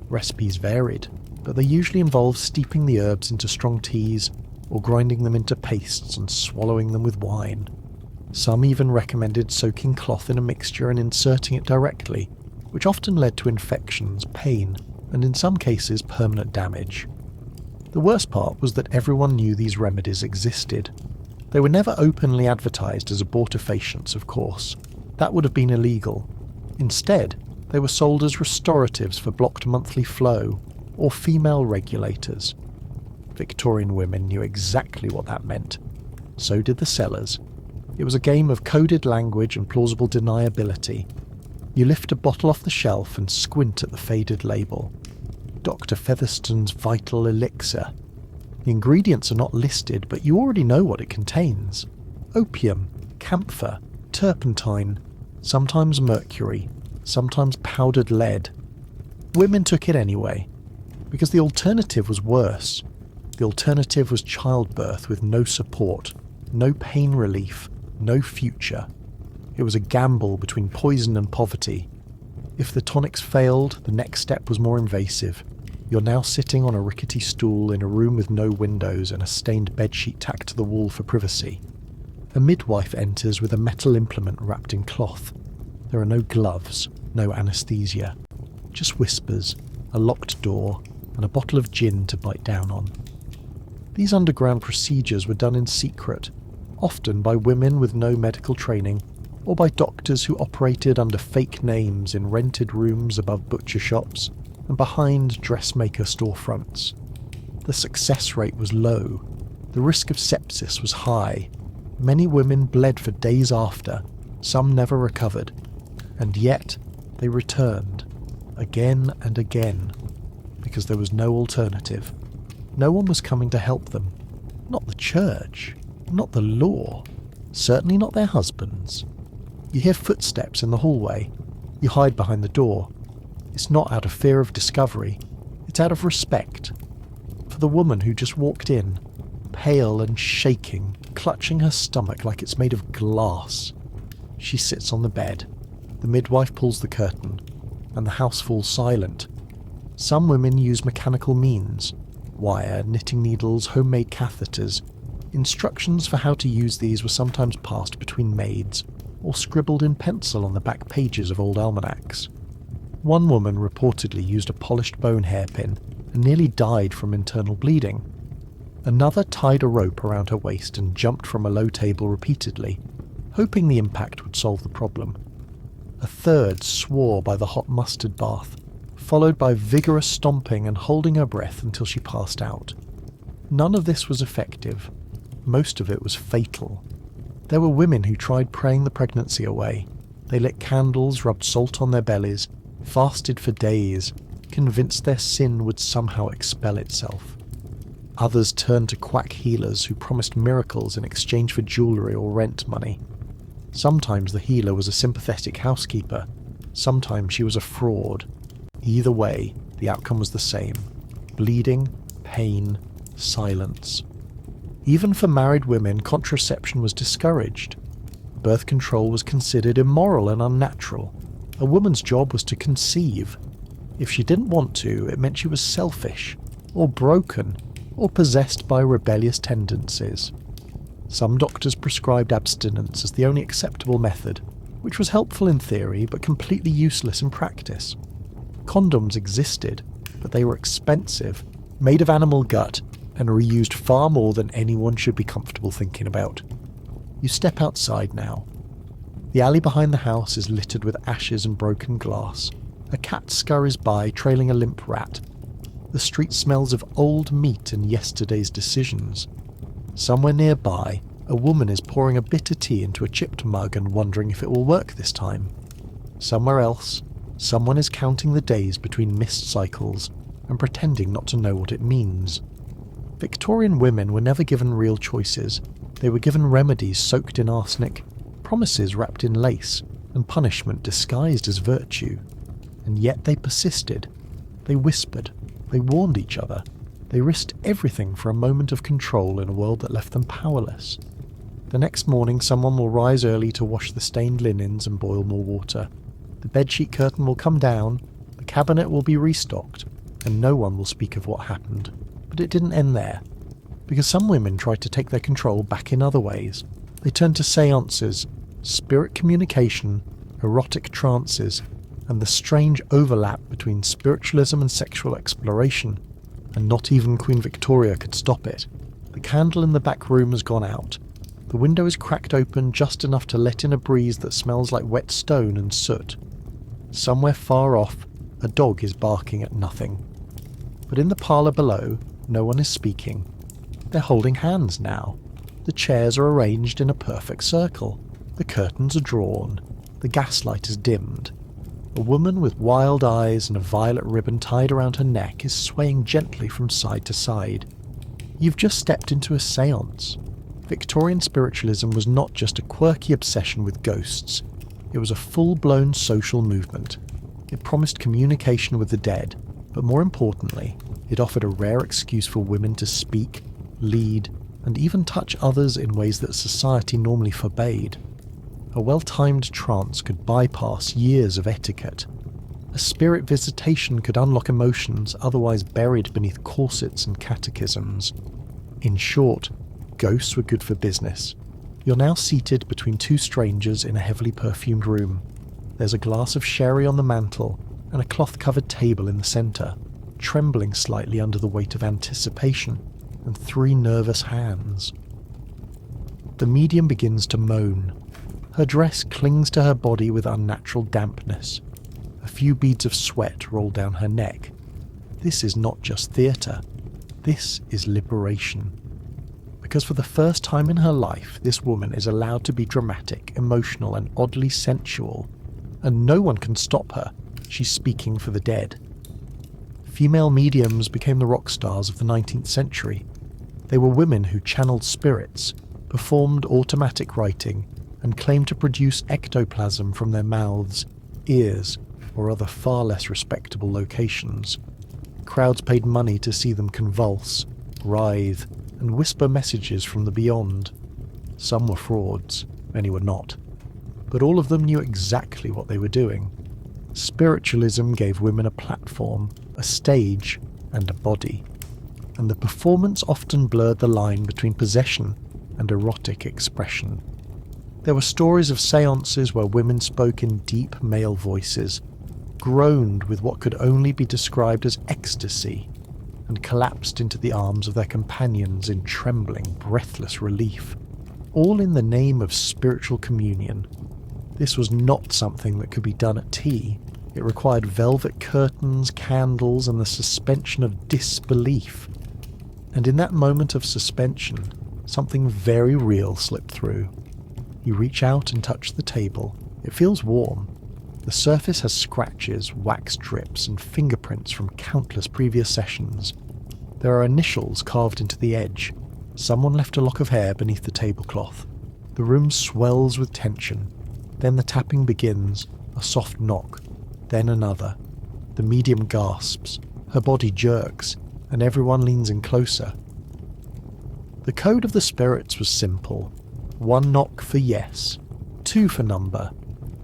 Recipes varied, but they usually involved steeping the herbs into strong teas or grinding them into pastes and swallowing them with wine. Some even recommended soaking cloth in a mixture and inserting it directly, which often led to infections, pain, and in some cases permanent damage. The worst part was that everyone knew these remedies existed. They were never openly advertised as abortifacients, of course. That would have been illegal. Instead, they were sold as restoratives for blocked monthly flow, or female regulators. Victorian women knew exactly what that meant. So did the sellers. It was a game of coded language and plausible deniability. You lift a bottle off the shelf and squint at the faded label. Dr. Featherstone's Vital Elixir. The ingredients are not listed, but you already know what it contains. Opium, camphor, turpentine, sometimes mercury, sometimes powdered lead. Women took it anyway, because the alternative was worse. The alternative was childbirth with no support, no pain relief, no future. It was a gamble between poison and poverty. If the tonics failed, the next step was more invasive. You're now sitting on a rickety stool in a room with no windows and a stained bedsheet tacked to the wall for privacy. A midwife enters with a metal implement wrapped in cloth. There are no gloves, no anaesthesia. Just whispers, a locked door, and a bottle of gin to bite down on. These underground procedures were done in secret, often by women with no medical training, or by doctors who operated under fake names in rented rooms above butcher shops and behind dressmaker storefronts. The success rate was low. The risk of sepsis was high. Many women bled for days after, some never recovered, and yet they returned, again and again, because there was no alternative. No one was coming to help them. Not the church, not the law, certainly not their husbands. You hear footsteps in the hallway. You hide behind the door. It's not out of fear of discovery, it's out of respect for the woman who just walked in, pale and shaking, clutching her stomach like it's made of glass. She sits on the bed. The midwife pulls the curtain, and the house falls silent. Some women use mechanical means, wire, knitting needles, homemade catheters. Instructions for how to use these were sometimes passed between maids, or scribbled in pencil on the back pages of old almanacs. One woman reportedly used a polished bone hairpin and nearly died from internal bleeding. Another tied a rope around her waist and jumped from a low table repeatedly, hoping the impact would solve the problem. A third swore by the hot mustard bath, followed by vigorous stomping and holding her breath until she passed out. None of this was effective. Most of it was fatal. There were women who tried praying the pregnancy away. They lit candles, rubbed salt on their bellies, fasted for days, convinced their sin would somehow expel itself. Others turned to quack healers who promised miracles in exchange for jewellery or rent money. Sometimes the healer was a sympathetic housekeeper. Sometimes she was a fraud. Either way, the outcome was the same. Bleeding, pain, silence. Even for married women, contraception was discouraged. Birth control was considered immoral and unnatural. A woman's job was to conceive. If she didn't want to, it meant she was selfish, or broken, or possessed by rebellious tendencies. Some doctors prescribed abstinence as the only acceptable method, which was helpful in theory but completely useless in practice. Condoms existed, but they were expensive, made of animal gut, and reused far more than anyone should be comfortable thinking about. You step outside now. The alley behind the house is littered with ashes and broken glass. A cat scurries by, trailing a limp rat. The street smells of old meat and yesterday's decisions. Somewhere nearby, a woman is pouring a bitter tea into a chipped mug and wondering if it will work this time. Somewhere else, someone is counting the days between missed cycles and pretending not to know what it means. Victorian women were never given real choices. They were given remedies soaked in arsenic, promises wrapped in lace, and punishment disguised as virtue. And yet they persisted. They whispered. They warned each other. They risked everything for a moment of control in a world that left them powerless. The next morning someone will rise early to wash the stained linens and boil more water. The bedsheet curtain will come down, the cabinet will be restocked, and no one will speak of what happened. But it didn't end there, because some women tried to take their control back in other ways. They turned to seances, spirit communication, erotic trances, and the strange overlap between spiritualism and sexual exploration, and not even Queen Victoria could stop it. The candle in the back room has gone out. The window is cracked open just enough to let in a breeze that smells like wet stone and soot. Somewhere far off, a dog is barking at nothing. But in the parlour below, no one is speaking. They're holding hands now. The chairs are arranged in a perfect circle. The curtains are drawn. The gaslight is dimmed. A woman with wild eyes and a violet ribbon tied around her neck is swaying gently from side to side. You've just stepped into a séance. Victorian spiritualism was not just a quirky obsession with ghosts. It was a full-blown social movement. It promised communication with the dead, but more importantly, It offered a rare excuse for women to speak, lead, and even touch others in ways that society normally forbade. A well-timed trance could bypass years of etiquette. A spirit visitation could unlock emotions otherwise buried beneath corsets and catechisms. In short, ghosts were good for business. You're now seated between two strangers in a heavily perfumed room. There's a glass of sherry on the mantel and a cloth-covered table in the centre, trembling slightly under the weight of anticipation, and 3 nervous hands. The medium begins to moan. Her dress clings to her body with unnatural dampness. A few beads of sweat roll down her neck. This is not just theatre. This is liberation. Because for the first time in her life, this woman is allowed to be dramatic, emotional, and oddly sensual. And no one can stop her. She's speaking for the dead. Female mediums became the rock stars of the 19th century. They were women who channeled spirits, performed automatic writing, and claimed to produce ectoplasm from their mouths, ears, or other far less respectable locations. Crowds paid money to see them convulse, writhe, and whisper messages from the beyond. Some were frauds, many were not. But all of them knew exactly what they were doing. Spiritualism gave women a platform, a stage, and a body. And the performance often blurred the line between possession and erotic expression. There were stories of seances where women spoke in deep male voices, groaned with what could only be described as ecstasy, and collapsed into the arms of their companions in trembling, breathless relief, all in the name of spiritual communion. This was not something that could be done at tea. It required velvet curtains, candles, and the suspension of disbelief. And in that moment of suspension, something very real slipped through. You reach out and touch the table. It feels warm. The surface has scratches, wax drips, and fingerprints from countless previous sessions. There are initials carved into the edge. Someone left a lock of hair beneath the tablecloth. The room swells with tension. Then the tapping begins, a soft knock, then another. The medium gasps, her body jerks, and everyone leans in closer. The code of the spirits was simple. 1 knock for yes, 2 for number.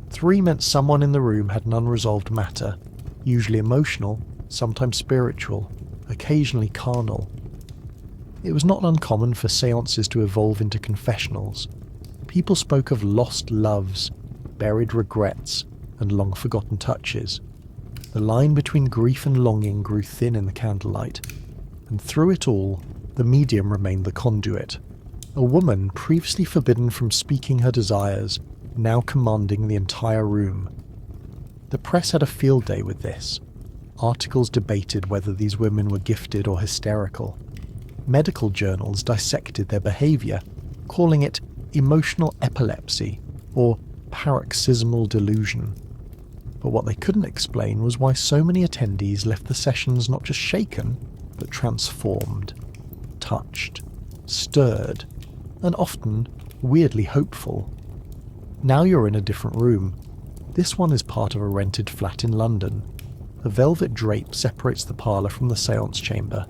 3 meant someone in the room had an unresolved matter, usually emotional, sometimes spiritual, occasionally carnal. It was not uncommon for seances to evolve into confessionals. People spoke of lost loves, buried regrets, and long-forgotten touches. The line between grief and longing grew thin in the candlelight, and through it all, the medium remained the conduit. A woman previously forbidden from speaking her desires, now commanding the entire room. The press had a field day with this. Articles debated whether these women were gifted or hysterical. Medical journals dissected their behaviour, calling it emotional epilepsy or paroxysmal delusion. But what they couldn't explain was why so many attendees left the sessions not just shaken, but transformed, touched, stirred, and often weirdly hopeful. Now you're in a different room. This one is part of a rented flat in London. A velvet drape separates the parlour from the séance chamber.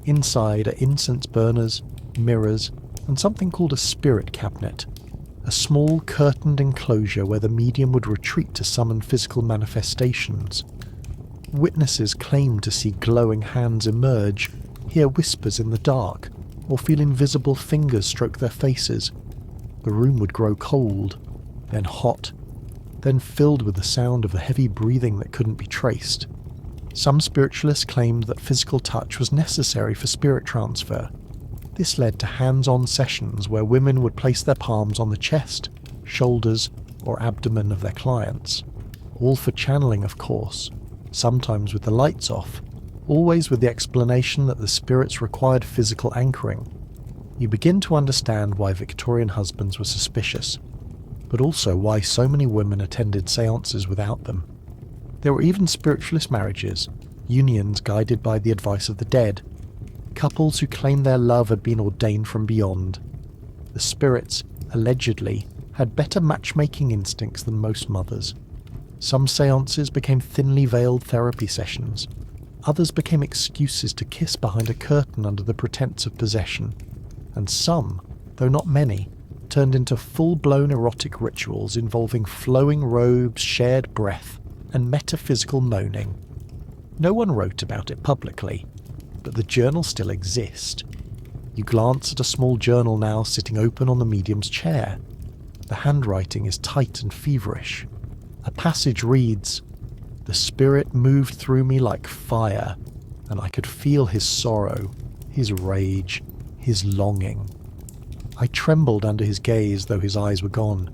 Inside are incense burners, mirrors, and something called a spirit cabinet, a small curtained enclosure where the medium would retreat to summon physical manifestations. Witnesses claim to see glowing hands emerge, hear whispers in the dark, or feel invisible fingers stroke their faces. The room would grow cold, then hot, then filled with the sound of the heavy breathing that couldn't be traced. Some spiritualists claimed that physical touch was necessary for spirit transfer. This led to hands-on sessions where women would place their palms on the chest, shoulders, or abdomen of their clients. All for channeling, of course, sometimes with the lights off, always with the explanation that the spirits required physical anchoring. You begin to understand why Victorian husbands were suspicious, but also why so many women attended seances without them. There were even spiritualist marriages, unions guided by the advice of the dead, couples who claimed their love had been ordained from beyond. The spirits, allegedly, had better matchmaking instincts than most mothers. Some seances became thinly veiled therapy sessions. Others became excuses to kiss behind a curtain under the pretense of possession, and some, though not many, turned into full-blown erotic rituals involving flowing robes, shared breath, and metaphysical moaning. No one wrote about it publicly, but the journals still exist. You glance at a small journal now sitting open on the medium's chair. The handwriting is tight and feverish. A passage reads, "The spirit moved through me like fire, and I could feel his sorrow, his rage, his longing." I trembled under his gaze, though his eyes were gone.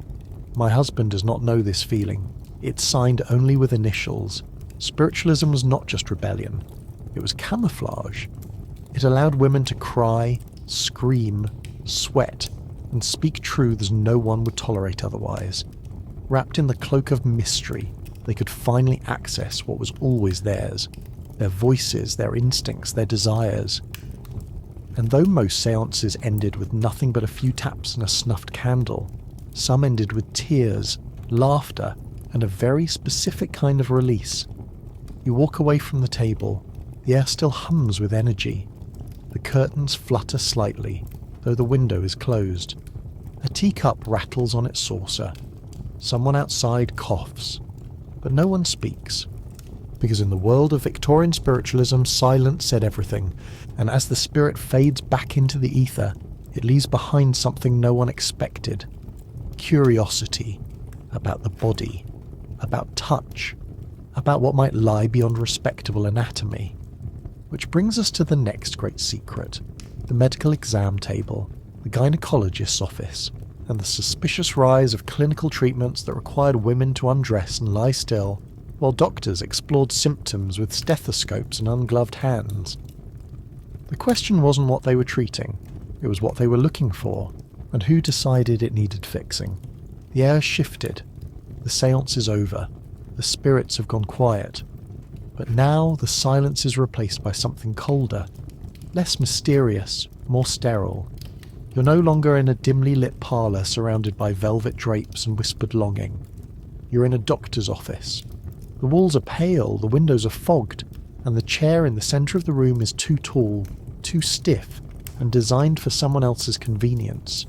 My husband does not know this feeling. It's signed only with initials. Spiritualism was not just rebellion. It was camouflage. It allowed women to cry, scream, sweat, and speak truths no one would tolerate otherwise. Wrapped in the cloak of mystery, they could finally access what was always theirs, their voices, their instincts, their desires. And though most seances ended with nothing but a few taps and a snuffed candle, some ended with tears, laughter, and a very specific kind of release. You walk away from the table, the air still hums with energy. The curtains flutter slightly, though the window is closed. A teacup rattles on its saucer. Someone outside coughs, but no one speaks. Because in the world of Victorian spiritualism, silence said everything, and as the spirit fades back into the ether, it leaves behind something no one expected. Curiosity about the body, about touch, about what might lie beyond respectable anatomy. Which brings us to the next great secret, the medical exam table, the gynecologist's office, and the suspicious rise of clinical treatments that required women to undress and lie still, while doctors explored symptoms with stethoscopes and ungloved hands. The question wasn't what they were treating, it was what they were looking for, and who decided it needed fixing. The air shifted. The seance is over. The spirits have gone quiet. But now the silence is replaced by something colder, less mysterious, more sterile. You're no longer in a dimly lit parlour surrounded by velvet drapes and whispered longing. You're in a doctor's office. The walls are pale, the windows are fogged, and the chair in the centre of the room is too tall, too stiff, and designed for someone else's convenience.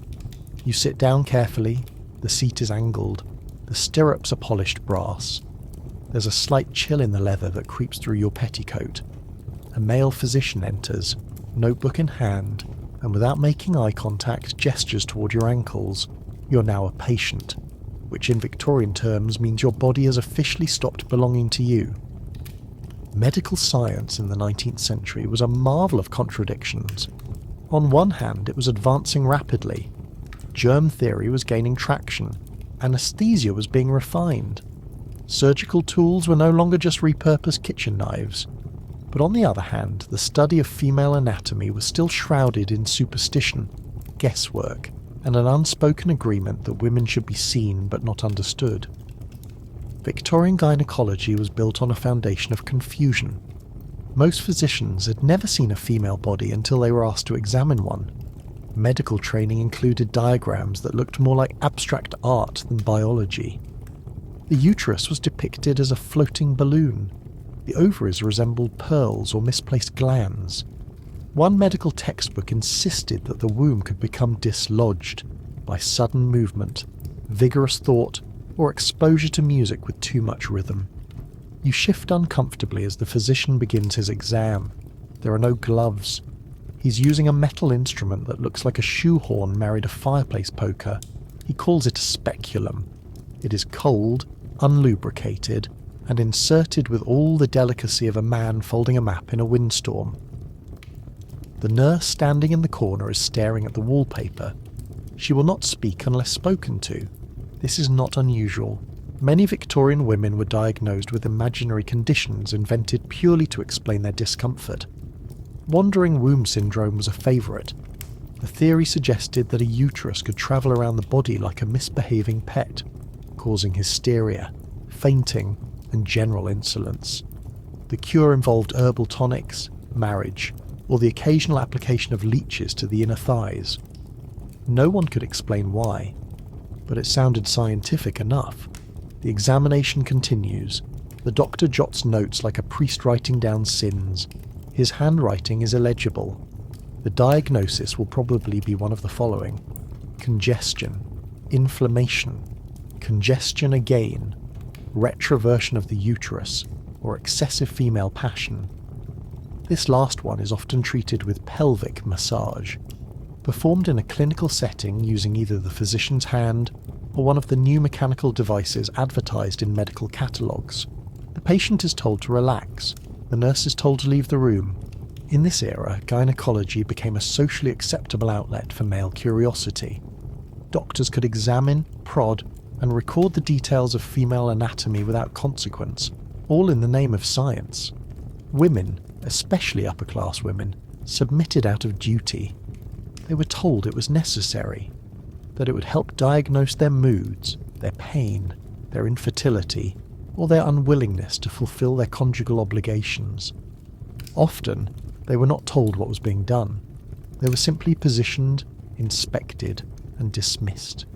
You sit down carefully, the seat is angled, the stirrups are polished brass. There's a slight chill in the leather that creeps through your petticoat. A male physician enters, notebook in hand, and without making eye contact gestures toward your ankles. You're now a patient, which in Victorian terms means your body has officially stopped belonging to you. Medical science in the 19th century was a marvel of contradictions. On one hand, it was advancing rapidly. Germ theory was gaining traction. Anesthesia was being refined. Surgical tools were no longer just repurposed kitchen knives. But on the other hand, the study of female anatomy was still shrouded in superstition, guesswork, and an unspoken agreement that women should be seen but not understood. Victorian gynecology was built on a foundation of confusion. Most physicians had never seen a female body until they were asked to examine one. Medical training included diagrams that looked more like abstract art than biology. The uterus was depicted as a floating balloon. The ovaries resembled pearls or misplaced glands. One medical textbook insisted that the womb could become dislodged by sudden movement, vigorous thought, or exposure to music with too much rhythm. You shift uncomfortably as the physician begins his exam. There are no gloves. He's using a metal instrument that looks like a shoehorn married a fireplace poker. He calls it a speculum. It is cold, unlubricated, and inserted with all the delicacy of a man folding a map in a windstorm. The nurse standing in the corner is staring at the wallpaper. She will not speak unless spoken to. This is not unusual. Many Victorian women were diagnosed with imaginary conditions invented purely to explain their discomfort. Wandering womb syndrome was a favourite. The theory suggested that a uterus could travel around the body like a misbehaving pet, causing hysteria, fainting, and general insolence. The cure involved herbal tonics, marriage, or the occasional application of leeches to the inner thighs. No one could explain why, but it sounded scientific enough. The examination continues. The doctor jots notes like a priest writing down sins. His handwriting is illegible. The diagnosis will probably be one of the following: congestion, inflammation, congestion again, retroversion of the uterus, or excessive female passion. This last one is often treated with pelvic massage, performed in a clinical setting using either the physician's hand or one of the new mechanical devices advertised in medical catalogues. The patient is told to relax, the nurse is told to leave the room. In this era, gynecology became a socially acceptable outlet for male curiosity. Doctors could examine, prod, and record the details of female anatomy without consequence, all in the name of science. Women, especially upper-class women, submitted out of duty. They were told it was necessary, that it would help diagnose their moods, their pain, their infertility, or their unwillingness to fulfill their conjugal obligations. Often, they were not told what was being done. They were simply positioned, inspected, and dismissed.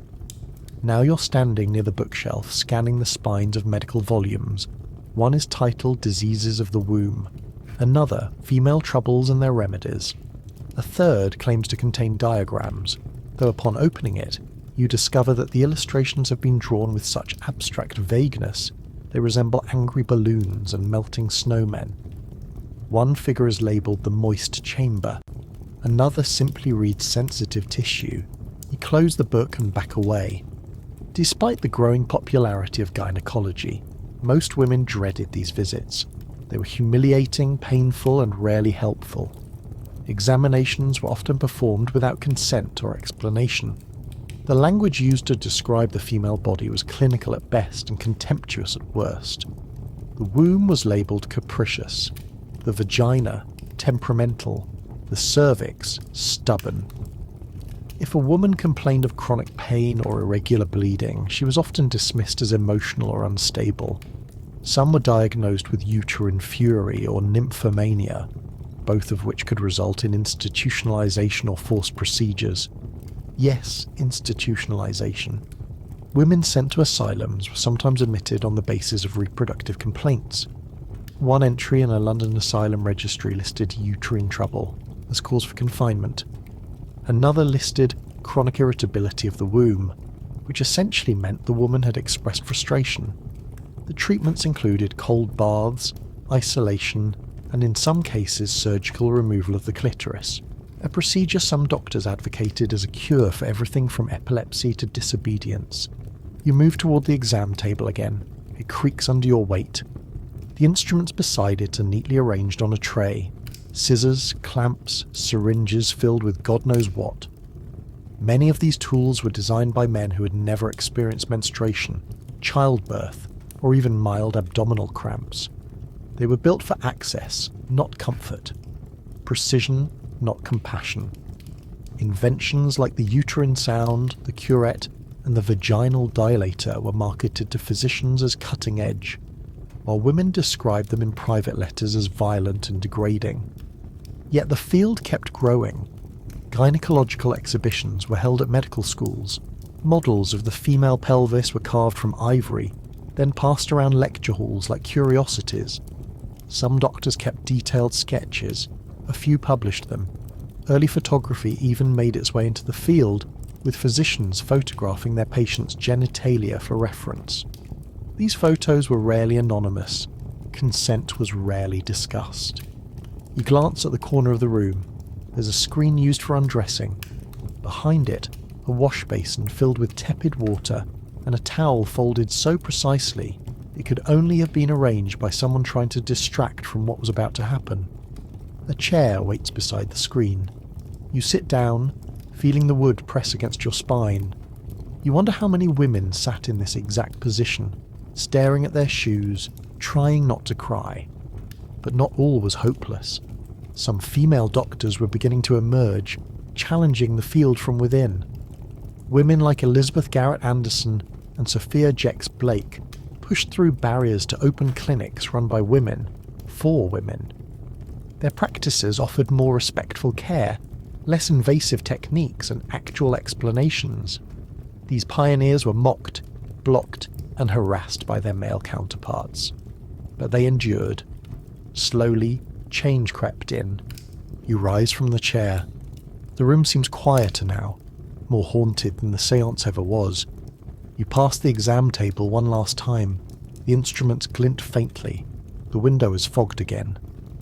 Now you're standing near the bookshelf scanning the spines of medical volumes. One is titled Diseases of the Womb, another Female Troubles and Their Remedies. A third claims to contain diagrams, though upon opening it, you discover that the illustrations have been drawn with such abstract vagueness they resemble angry balloons and melting snowmen. One figure is labelled the moist chamber, another simply reads sensitive tissue. You close the book and back away. Despite the growing popularity of gynecology, most women dreaded these visits. They were humiliating, painful, and rarely helpful. Examinations were often performed without consent or explanation. The language used to describe the female body was clinical at best and contemptuous at worst. The womb was labelled capricious, the vagina temperamental, the cervix stubborn. If a woman complained of chronic pain or irregular bleeding, she was often dismissed as emotional or unstable. Some were diagnosed with uterine fury or nymphomania, both of which could result in institutionalization or forced procedures. Yes, institutionalization. Women sent to asylums were sometimes admitted on the basis of reproductive complaints. One entry in a London asylum registry listed uterine trouble as cause for confinement. Another listed chronic irritability of the womb, which essentially meant the woman had expressed frustration. The treatments included cold baths, isolation, and in some cases surgical removal of the clitoris, a procedure some doctors advocated as a cure for everything from epilepsy to disobedience. You move toward the exam table again. It creaks under your weight. The instruments beside it are neatly arranged on a tray. Scissors, clamps, syringes filled with God knows what. Many of these tools were designed by men who had never experienced menstruation, childbirth, or even mild abdominal cramps. They were built for access, not comfort. Precision, not compassion. Inventions like the uterine sound, the curette, and the vaginal dilator were marketed to physicians as cutting edge, while women described them in private letters as violent and degrading. Yet the field kept growing. Gynecological exhibitions were held at medical schools. Models of the female pelvis were carved from ivory, then passed around lecture halls like curiosities. Some doctors kept detailed sketches, a few published them. Early photography even made its way into the field, with physicians photographing their patients' genitalia for reference. These photos were rarely anonymous. Consent was rarely discussed. You glance at the corner of the room. There's a screen used for undressing. Behind it, a wash basin filled with tepid water and a towel folded so precisely it could only have been arranged by someone trying to distract from what was about to happen. A chair waits beside the screen. You sit down, feeling the wood press against your spine. You wonder how many women sat in this exact position, staring at their shoes, trying not to cry. But not all was hopeless. Some female doctors were beginning to emerge, challenging the field from within. Women like Elizabeth Garrett Anderson and Sophia Jex Blake pushed through barriers to open clinics run by women, for women. Their practices offered more respectful care, less invasive techniques, and actual explanations. These pioneers were mocked, blocked, and harassed by their male counterparts. But they endured. Slowly, change crept in. You rise from the chair. The room seems quieter now, more haunted than the séance ever was. You pass the exam table one last time. The instruments glint faintly. The window is fogged again.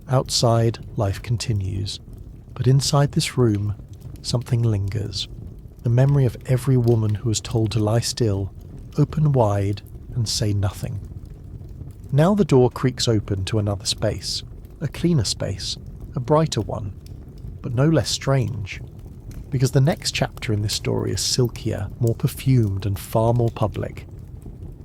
Outside, life continues. But inside this room, something lingers. The memory of every woman who was told to lie still, open wide, and say nothing. Now the door creaks open to another space. A cleaner space. A brighter one. But no less strange. Because the next chapter in this story is silkier, more perfumed, and far more public.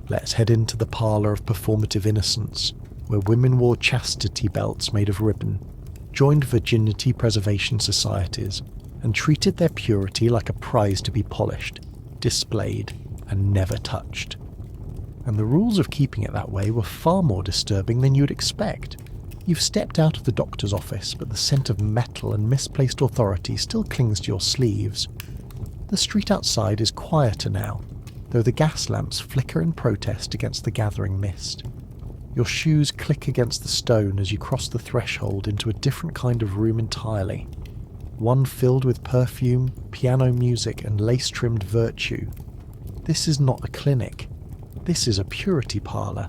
Let's head into the parlour of performative innocence, where women wore chastity belts made of ribbon, joined virginity preservation societies, and treated their purity like a prize to be polished, displayed, and never touched. And the rules of keeping it that way were far more disturbing than you'd expect. You've stepped out of the doctor's office, but the scent of metal and misplaced authority still clings to your sleeves. The street outside is quieter now, though the gas lamps flicker in protest against the gathering mist. Your shoes click against the stone as you cross the threshold into a different kind of room entirely. One filled with perfume, piano music, and lace-trimmed virtue. This is not a clinic. This is a purity parlour,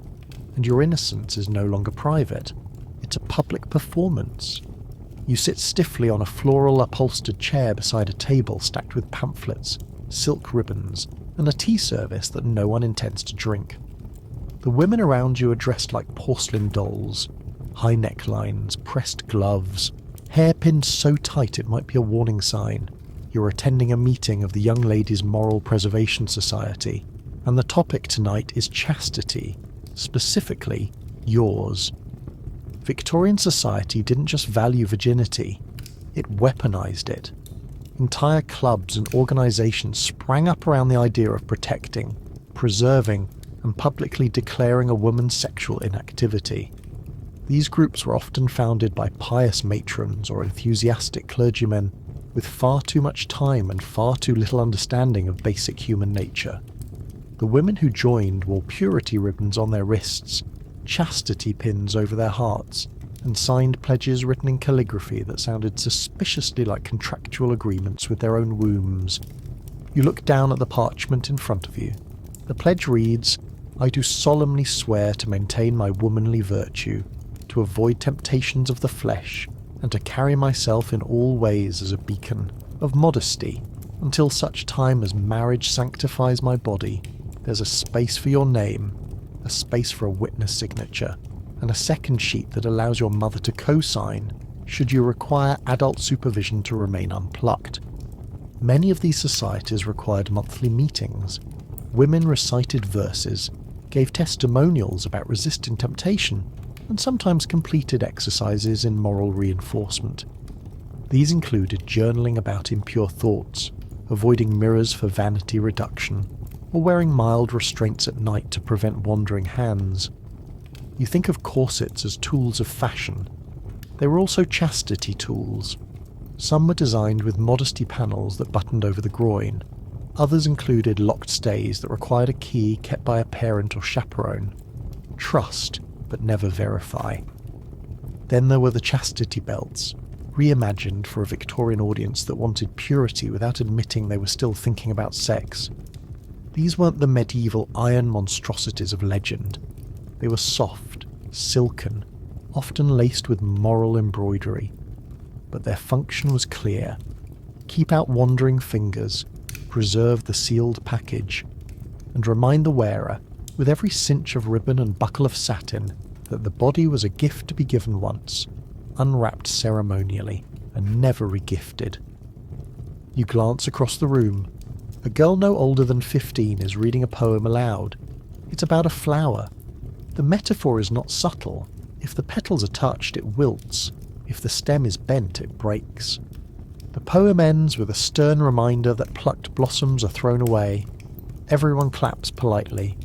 and your innocence is no longer private. It's a public performance. You sit stiffly on a floral upholstered chair beside a table stacked with pamphlets, silk ribbons, and a tea service that no one intends to drink. The women around you are dressed like porcelain dolls. High necklines, pressed gloves, hair pinned so tight it might be a warning sign. You're attending a meeting of the Young Ladies' Moral Preservation Society, and the topic tonight is chastity, specifically yours. Victorian society didn't just value virginity, it weaponized it. Entire clubs and organisations sprang up around the idea of protecting, preserving, and publicly declaring a woman's sexual inactivity. These groups were often founded by pious matrons or enthusiastic clergymen with far too much time and far too little understanding of basic human nature. The women who joined wore purity ribbons on their wrists, chastity pins over their hearts, and signed pledges written in calligraphy that sounded suspiciously like contractual agreements with their own wombs. You look down at the parchment in front of you. The pledge reads, "I do solemnly swear to maintain my womanly virtue, to avoid temptations of the flesh, and to carry myself in all ways as a beacon of modesty, until such time as marriage sanctifies my body. There's a space for your name, a space for a witness signature, and a second sheet that allows your mother to co-sign, should you require adult supervision to remain unplucked." Many of these societies required monthly meetings. Women recited verses, gave testimonials about resisting temptation, and sometimes completed exercises in moral reinforcement. These included journaling about impure thoughts, avoiding mirrors for vanity reduction, or wearing mild restraints at night to prevent wandering hands. You think of corsets as tools of fashion. They were also chastity tools. Some were designed with modesty panels that buttoned over the groin. Others included locked stays that required a key kept by a parent or chaperone. Trust, but never verify. Then there were the chastity belts, reimagined for a Victorian audience that wanted purity without admitting they were still thinking about sex. These weren't the medieval iron monstrosities of legend. They were soft, silken, often laced with moral embroidery. But their function was clear. Keep out wandering fingers, preserve the sealed package, and remind the wearer, with every cinch of ribbon and buckle of satin, that the body was a gift to be given once, unwrapped ceremonially, and never regifted. You glance across the room. A girl no older than 15 is reading a poem aloud. It's about a flower. The metaphor is not subtle. If the petals are touched, it wilts. If the stem is bent, it breaks. The poem ends with a stern reminder that plucked blossoms are thrown away. Everyone claps politely.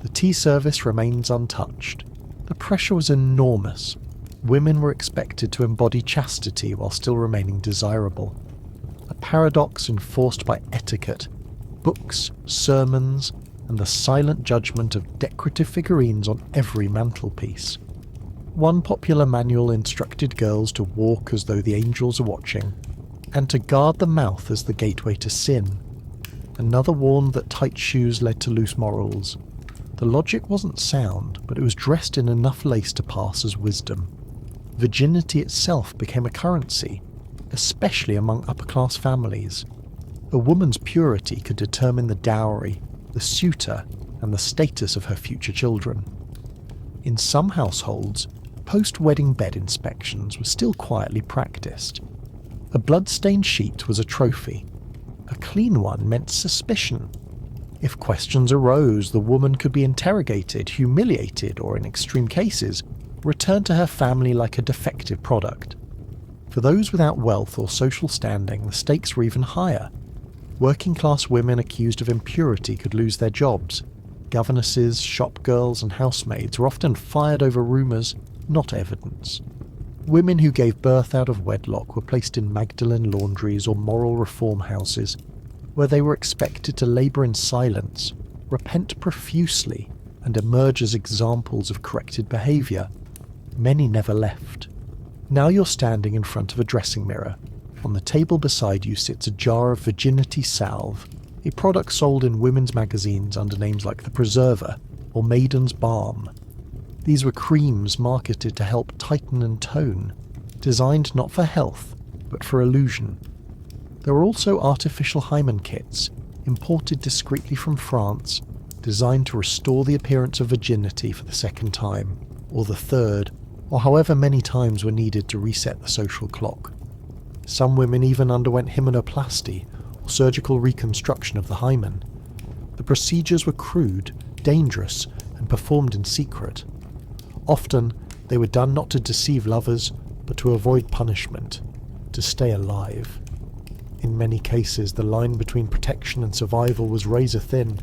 The tea service remains untouched. The pressure was enormous. Women were expected to embody chastity while still remaining desirable. A paradox enforced by etiquette, books, sermons, and the silent judgment of decorative figurines on every mantelpiece. One popular manual instructed girls to walk as though the angels are watching, and to guard the mouth as the gateway to sin. Another warned that tight shoes led to loose morals. The logic wasn't sound, but it was dressed in enough lace to pass as wisdom. Virginity itself became a currency, especially among upper-class families. A woman's purity could determine the dowry, the suitor, and the status of her future children. In some households, post-wedding bed inspections were still quietly practiced. A blood-stained sheet was a trophy. A clean one meant suspicion. If questions arose, the woman could be interrogated, humiliated, or in extreme cases, returned to her family like a defective product. For those without wealth or social standing, the stakes were even higher. Working-class women accused of impurity could lose their jobs. Governesses, shop girls, and housemaids were often fired over rumours, not evidence. Women who gave birth out of wedlock were placed in Magdalene laundries or moral reform houses, where they were expected to labour in silence, repent profusely, and emerge as examples of corrected behaviour. Many never left. Now you're standing in front of a dressing mirror. On the table beside you sits a jar of virginity salve, a product sold in women's magazines under names like The Preserver or Maiden's Balm. These were creams marketed to help tighten and tone, designed not for health, but for illusion. There were also artificial hymen kits, imported discreetly from France, designed to restore the appearance of virginity for the second time, or the third, or however many times were needed to reset the social clock. Some women even underwent hymenoplasty, or surgical reconstruction of the hymen. The procedures were crude, dangerous, and performed in secret. Often, they were done not to deceive lovers, but to avoid punishment, to stay alive. In many cases, the line between protection and survival was razor thin,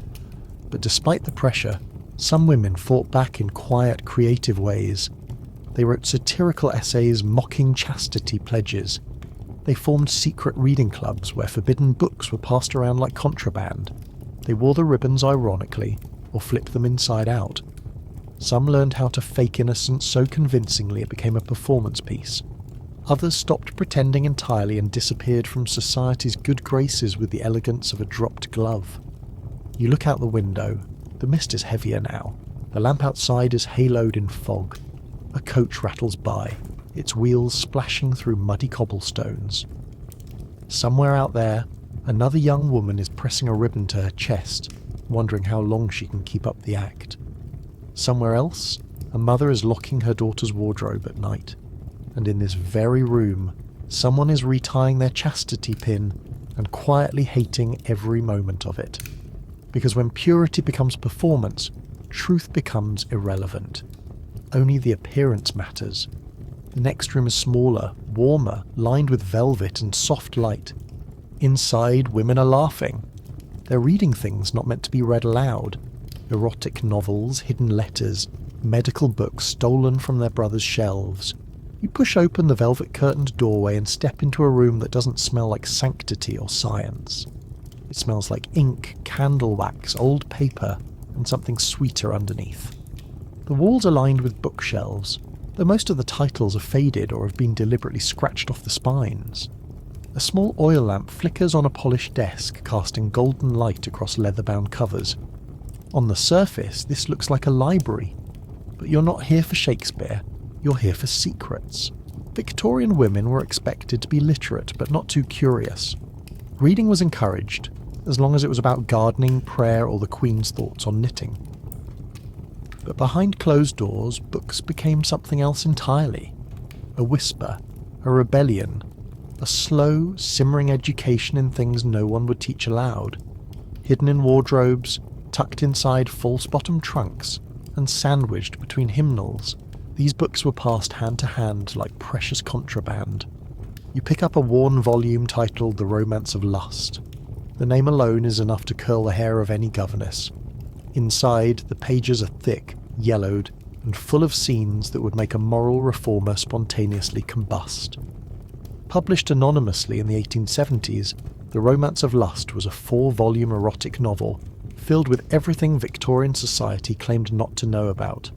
but despite the pressure, some women fought back in quiet, creative ways. They wrote satirical essays mocking chastity pledges. They formed secret reading clubs where forbidden books were passed around like contraband. They wore the ribbons ironically, or flipped them inside out. Some learned how to fake innocence so convincingly it became a performance piece. Others stopped pretending entirely and disappeared from society's good graces with the elegance of a dropped glove. You look out the window. The mist is heavier now. The lamp outside is haloed in fog. A coach rattles by, its wheels splashing through muddy cobblestones. Somewhere out there, another young woman is pressing a ribbon to her chest, wondering how long she can keep up the act. Somewhere else, a mother is locking her daughter's wardrobe at night. And in this very room, someone is retying their chastity pin and quietly hating every moment of it. Because when purity becomes performance, truth becomes irrelevant. Only the appearance matters. The next room is smaller, warmer, lined with velvet and soft light. Inside, women are laughing. They're reading things not meant to be read aloud. Erotic novels, hidden letters, medical books stolen from their brothers' shelves. You push open the velvet-curtained doorway and step into a room that doesn't smell like sanctity or science. It smells like ink, candle wax, old paper, and something sweeter underneath. The walls are lined with bookshelves, though most of the titles are faded or have been deliberately scratched off the spines. A small oil lamp flickers on a polished desk, casting golden light across leather-bound covers. On the surface, this looks like a library, but you're not here for Shakespeare, you're here for secrets. Victorian women were expected to be literate, but not too curious. Reading was encouraged, as long as it was about gardening, prayer, or the Queen's thoughts on knitting. But behind closed doors, books became something else entirely. A whisper, a rebellion, a slow, simmering education in things no one would teach aloud. Hidden in wardrobes, tucked inside false-bottom trunks, and sandwiched between hymnals, these books were passed hand to hand like precious contraband. You pick up a worn volume titled The Romance of Lust. The name alone is enough to curl the hair of any governess. Inside, the pages are thick, yellowed, and full of scenes that would make a moral reformer spontaneously combust. Published anonymously in the 1870s, The Romance of Lust was a 4-volume erotic novel filled with everything Victorian society claimed not to know about.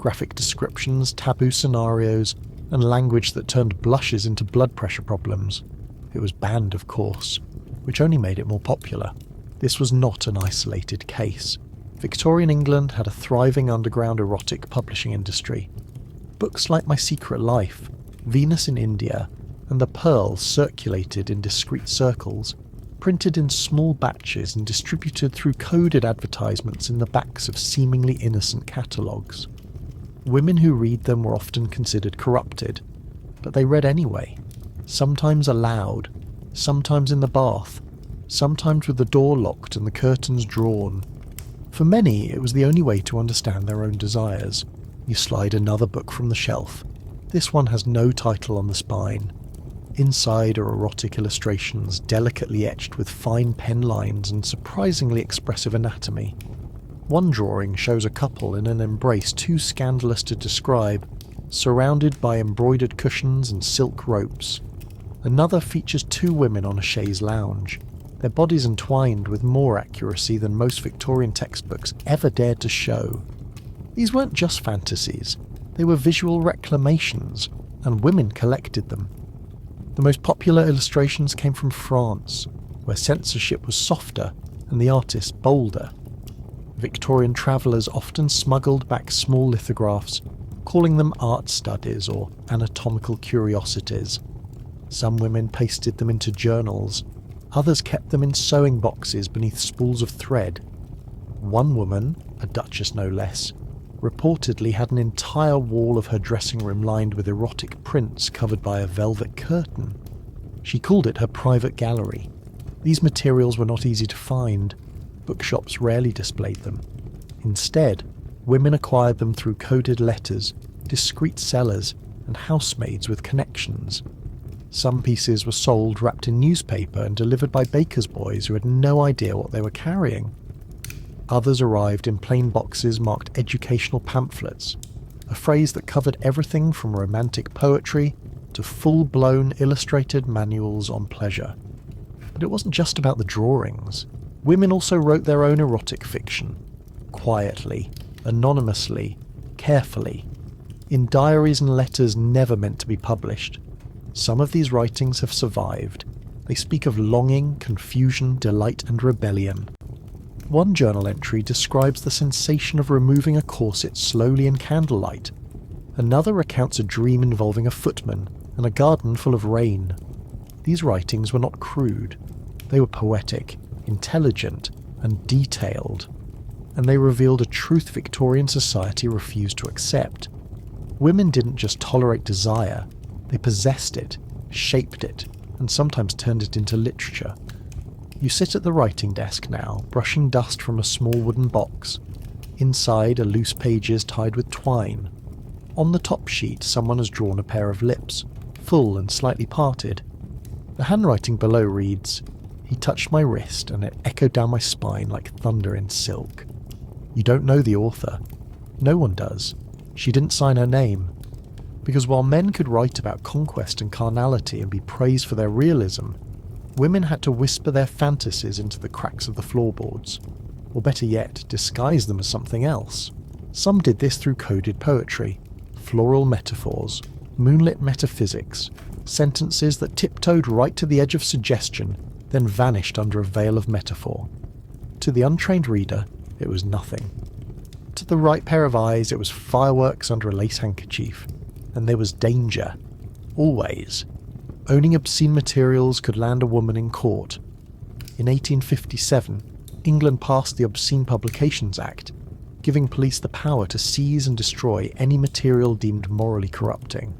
graphic descriptions, taboo scenarios, and language that turned blushes into blood pressure problems. It was banned, of course, which only made it more popular. This was not an isolated case. Victorian England had a thriving underground erotic publishing industry. Books like My Secret Life, Venus in India, and The Pearl circulated in discreet circles, printed in small batches and distributed through coded advertisements in the backs of seemingly innocent catalogues. Women who read them were often considered corrupted, but they read anyway, sometimes aloud, sometimes in the bath, sometimes with the door locked and the curtains drawn. For many, it was the only way to understand their own desires. You slide another book from the shelf. This one has no title on the spine. Inside are erotic illustrations, delicately etched with fine pen lines and surprisingly expressive anatomy. One drawing shows a couple in an embrace too scandalous to describe, surrounded by embroidered cushions and silk ropes. Another features two women on a chaise lounge, their bodies entwined with more accuracy than most Victorian textbooks ever dared to show. These weren't just fantasies, they were visual reclamations, and women collected them. The most popular illustrations came from France, where censorship was softer and the artists bolder. Victorian travellers often smuggled back small lithographs, calling them art studies or anatomical curiosities. Some women pasted them into journals, others kept them in sewing boxes beneath spools of thread. One woman, a duchess no less, reportedly had an entire wall of her dressing room lined with erotic prints covered by a velvet curtain. She called it her private gallery. These materials were not easy to find. Bookshops rarely displayed them. Instead, women acquired them through coded letters, discreet sellers, and housemaids with connections. Some pieces were sold wrapped in newspaper and delivered by baker's boys who had no idea what they were carrying. Others arrived in plain boxes marked educational pamphlets, a phrase that covered everything from romantic poetry to full-blown illustrated manuals on pleasure. But it wasn't just about the drawings. Women also wrote their own erotic fiction, quietly, anonymously, carefully, in diaries and letters never meant to be published. Some of these writings have survived. They speak of longing, confusion, delight, and rebellion. One journal entry describes the sensation of removing a corset slowly in candlelight. Another recounts a dream involving a footman and a garden full of rain. These writings were not crude. They were poetic, intelligent, and detailed. And they revealed a truth Victorian society refused to accept. Women didn't just tolerate desire, they possessed it, shaped it, and sometimes turned it into literature. You sit at the writing desk now, brushing dust from a small wooden box. Inside are loose pages tied with twine. On the top sheet, someone has drawn a pair of lips, full and slightly parted. The handwriting below reads, "He touched my wrist and it echoed down my spine like thunder in silk." You don't know the author. No one does. She didn't sign her name. Because while men could write about conquest and carnality and be praised for their realism, women had to whisper their fantasies into the cracks of the floorboards, or better yet, disguise them as something else. Some did this through coded poetry, floral metaphors, moonlit metaphysics, sentences that tiptoed right to the edge of suggestion, then vanished under a veil of metaphor. To the untrained reader, it was nothing. To the right pair of eyes, it was fireworks under a lace handkerchief. And there was danger. Always. Owning obscene materials could land a woman in court. In 1857, England passed the Obscene Publications Act, giving police the power to seize and destroy any material deemed morally corrupting.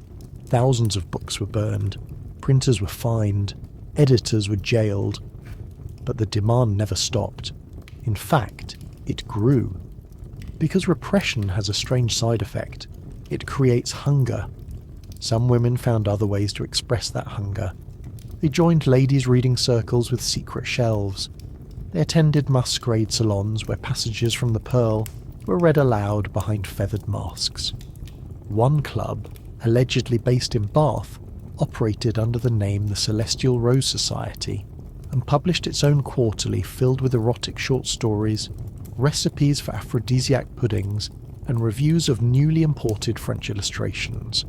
Thousands of books were burned, printers were fined, editors were jailed. But the demand never stopped. In fact, it grew. Because repression has a strange side effect. It creates hunger. Some women found other ways to express that hunger. They joined ladies' reading circles with secret shelves. They attended masquerade salons where passages from The Pearl were read aloud behind feathered masks. One club, allegedly based in Bath, operated under the name the Celestial Rose Society and published its own quarterly filled with erotic short stories, recipes for aphrodisiac puddings, and reviews of newly imported French illustrations.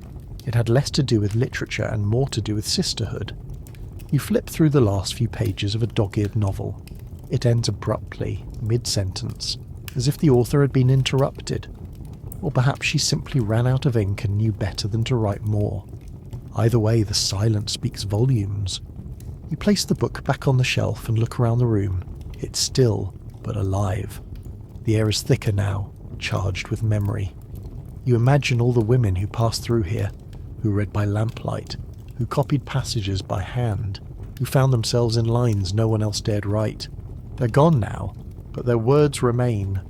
It had less to do with literature and more to do with sisterhood. You flip through the last few pages of a dog-eared novel. It ends abruptly, mid-sentence, as if the author had been interrupted. Or perhaps she simply ran out of ink and knew better than to write more. Either way, the silence speaks volumes. You place the book back on the shelf and look around the room. It's still, but alive. The air is thicker now, charged with memory. You imagine all the women who passed through here, who read by lamplight, who copied passages by hand, who found themselves in lines no one else dared write. They're gone now, but their words remain,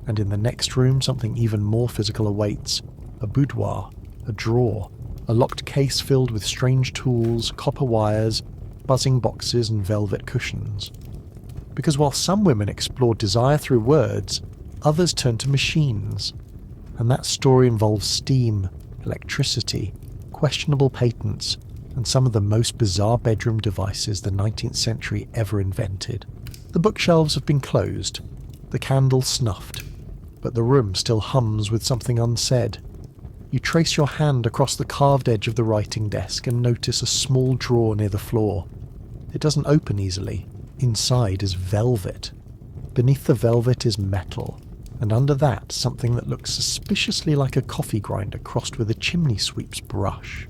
and in the next room something even more physical awaits. A boudoir, a drawer, a locked case filled with strange tools, copper wires, buzzing boxes and velvet cushions. Because while some women explored desire through words, others turned to machines. And that story involves steam, electricity, questionable patents, and some of the most bizarre bedroom devices the 19th century ever invented. The bookshelves have been closed, the candle snuffed, but the room still hums with something unsaid. You trace your hand across the carved edge of the writing desk and notice a small drawer near the floor. It doesn't open easily. Inside is velvet. Beneath the velvet is metal, and under that something that looks suspiciously like a coffee grinder crossed with a chimney sweep's brush.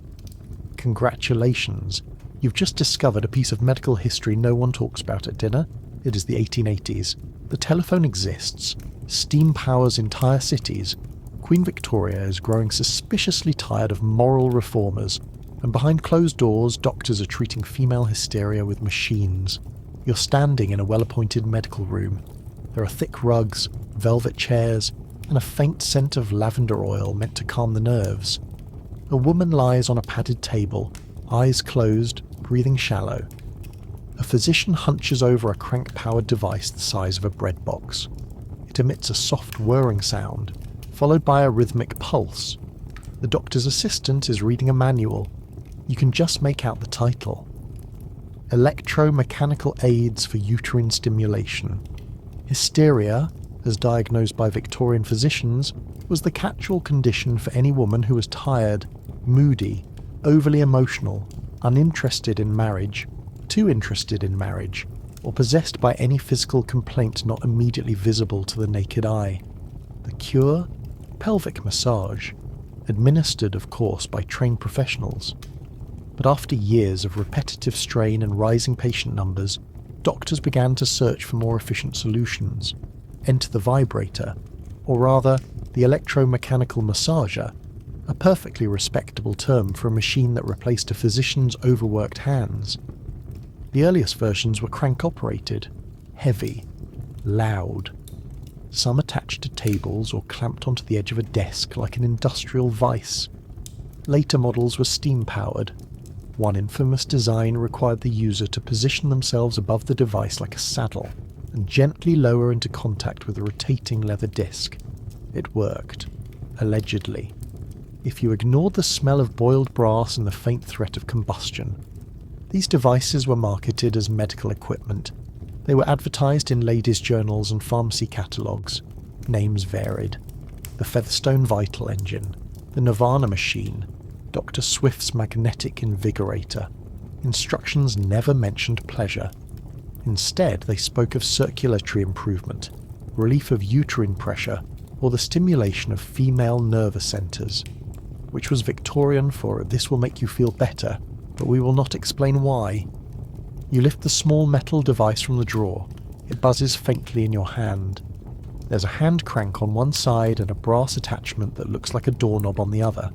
Congratulations, you've just discovered a piece of medical history no one talks about at dinner. It is the 1880s. The telephone exists. Steam powers entire cities. Queen Victoria is growing suspiciously tired of moral reformers, and behind closed doors doctors are treating female hysteria with machines. You're standing in a well-appointed medical room. There are thick rugs, velvet chairs, and a faint scent of lavender oil meant to calm the nerves. A woman lies on a padded table, eyes closed, breathing shallow. A physician hunches over a crank-powered device the size of a bread box. It emits a soft whirring sound, followed by a rhythmic pulse. The doctor's assistant is reading a manual. You can just make out the title. Electromechanical aids for uterine stimulation. Hysteria, as diagnosed by Victorian physicians, was the catch-all condition for any woman who was tired, moody, overly emotional, uninterested in marriage, too interested in marriage, or possessed by any physical complaint not immediately visible to the naked eye. The cure? Pelvic massage, administered, of course, by trained professionals. But after years of repetitive strain and rising patient numbers, doctors began to search for more efficient solutions. Enter the vibrator, or rather, the electromechanical massager, a perfectly respectable term for a machine that replaced a physician's overworked hands. The earliest versions were crank-operated, heavy, loud. Some attached to tables or clamped onto the edge of a desk like an industrial vice. Later models were steam-powered. One infamous design required the user to position themselves above the device like a saddle and gently lower into contact with a rotating leather disc. It worked, allegedly, if you ignored the smell of boiled brass and the faint threat of combustion. These devices were marketed as medical equipment. They were advertised in ladies' journals and pharmacy catalogues. Names varied. The Featherstone Vital Engine, the Nirvana Machine, Dr. Swift's Magnetic Invigorator. Instructions never mentioned pleasure. Instead, they spoke of circulatory improvement, relief of uterine pressure, or the stimulation of female nervous centres, which was Victorian for "this will make you feel better, but we will not explain why." You lift the small metal device from the drawer. It buzzes faintly in your hand. There's a hand crank on one side and a brass attachment that looks like a doorknob on the other.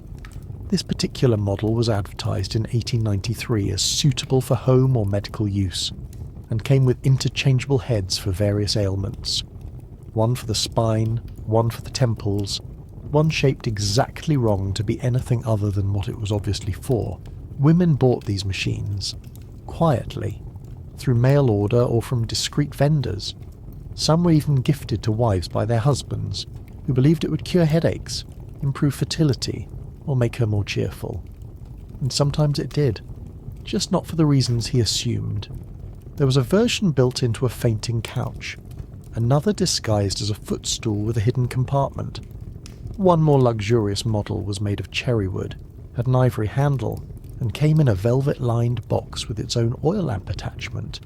This particular model was advertised in 1893 as suitable for home or medical use, and came with interchangeable heads for various ailments. One for the spine, one for the temples, one shaped exactly wrong to be anything other than what it was obviously for. Women bought these machines, quietly, through mail order or from discreet vendors. Some were even gifted to wives by their husbands, who believed it would cure headaches, improve fertility, or make her more cheerful. And sometimes it did, just not for the reasons he assumed. There was a version built into a fainting couch, another disguised as a footstool with a hidden compartment. One more luxurious model was made of cherry wood, had an ivory handle, and came in a velvet-lined box with its own oil lamp attachment.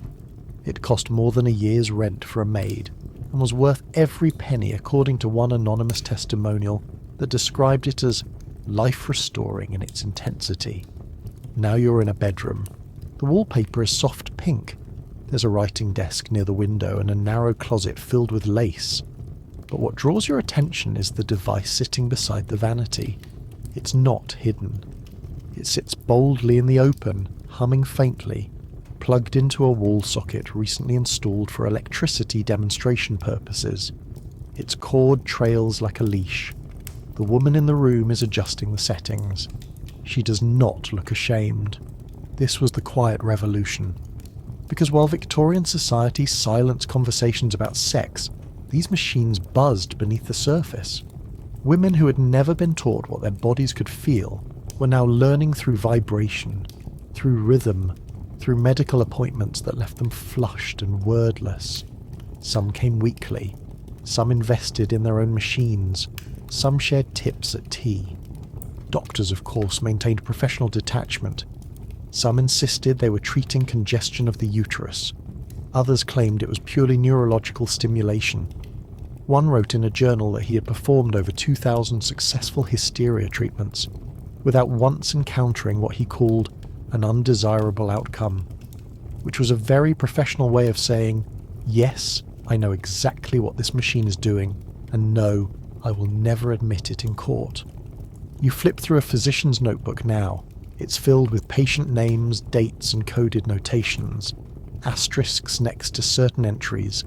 It cost more than a year's rent for a maid, and was worth every penny according to one anonymous testimonial that described it as life-restoring in its intensity. Now you're in a bedroom. The wallpaper is soft pink. There's a writing desk near the window and a narrow closet filled with lace. But what draws your attention is the device sitting beside the vanity. It's not hidden. It sits boldly in the open, humming faintly, plugged into a wall socket recently installed for electricity demonstration purposes. Its cord trails like a leash. The woman in the room is adjusting the settings. She does not look ashamed. This was the quiet revolution. Because while Victorian society silenced conversations about sex, these machines buzzed beneath the surface. Women who had never been taught what their bodies could feel were now learning through vibration, through rhythm, through medical appointments that left them flushed and wordless. Some came weekly, some invested in their own machines, some shared tips at tea. Doctors, of course, maintained professional detachment. Some insisted they were treating congestion of the uterus. Others claimed it was purely neurological stimulation. One wrote in a journal that he had performed over 2,000 successful hysteria treatments, without once encountering what he called an undesirable outcome, which was a very professional way of saying, yes, I know exactly what this machine is doing, and no, I will never admit it in court. You flip through a physician's notebook now. It's filled with patient names, dates, and coded notations, asterisks next to certain entries,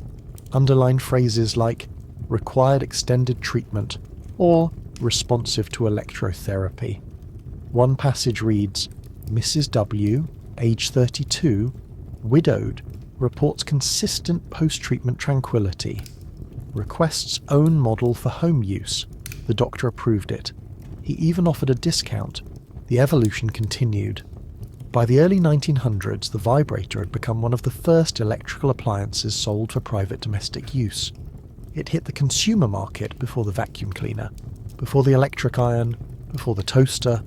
underlined phrases like required extended treatment or responsive to electrotherapy. One passage reads, Mrs. W, age 32, widowed, reports consistent post-treatment tranquility. Requests own model for home use. The doctor approved it. He even offered a discount. The evolution continued. By the early 1900s, the vibrator had become one of the first electrical appliances sold for private domestic use. It hit the consumer market before the vacuum cleaner, before the electric iron, before the toaster.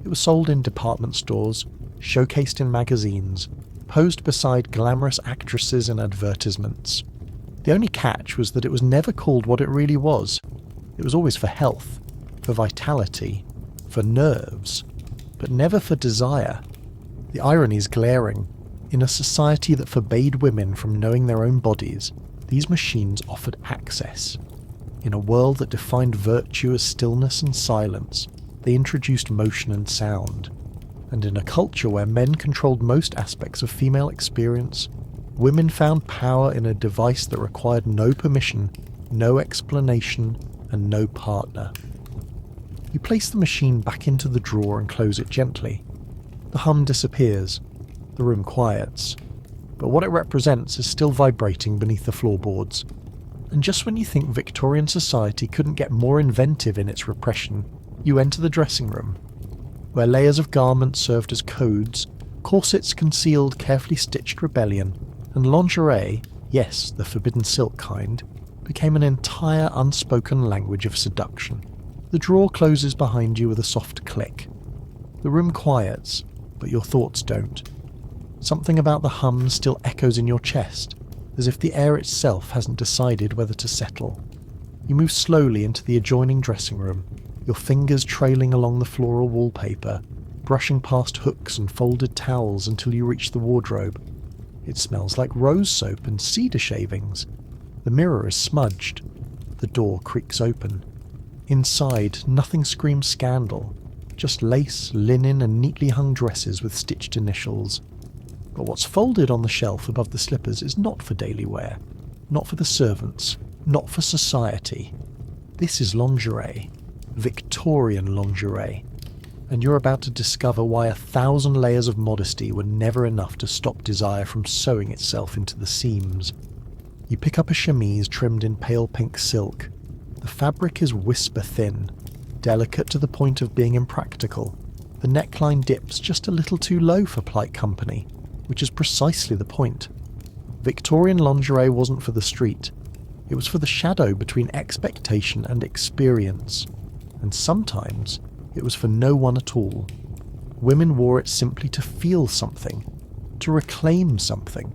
It was sold in department stores, showcased in magazines, posed beside glamorous actresses in advertisements. The only catch was that it was never called what it really was. It was always for health, for vitality, for nerves, but never for desire. The irony is glaring. In a society that forbade women from knowing their own bodies, these machines offered access. In a world that defined virtue as stillness and silence, they introduced motion and sound. And in a culture where men controlled most aspects of female experience, women found power in a device that required no permission, no explanation, and no partner. You place the machine back into the drawer and close it gently. The hum disappears. The room quiets. But what it represents is still vibrating beneath the floorboards. And just when you think Victorian society couldn't get more inventive in its repression, you enter the dressing room, where layers of garments served as codes, corsets concealed carefully stitched rebellion, and lingerie, yes, the forbidden silk kind, became an entire unspoken language of seduction. The drawer closes behind you with a soft click. The room quiets, but your thoughts don't. Something about the hum still echoes in your chest, as if the air itself hasn't decided whether to settle. You move slowly into the adjoining dressing room, your fingers trailing along the floral wallpaper, brushing past hooks and folded towels until you reach the wardrobe. It smells like rose soap and cedar shavings. The mirror is smudged. The door creaks open. Inside, nothing screams scandal, just lace, linen, and neatly hung dresses with stitched initials. But what's folded on the shelf above the slippers is not for daily wear, not for the servants, not for society. This is lingerie, Victorian lingerie, and you're about to discover why 1,000 layers of modesty were never enough to stop desire from sewing itself into the seams. You pick up a chemise trimmed in pale pink silk. The fabric is whisper thin, delicate to the point of being impractical. The neckline dips just a little too low for polite company, which is precisely the point. Victorian lingerie wasn't for the street. It was for the shadow between expectation and experience. and sometimes it was for no one at all. Women wore it simply to feel something, to reclaim something,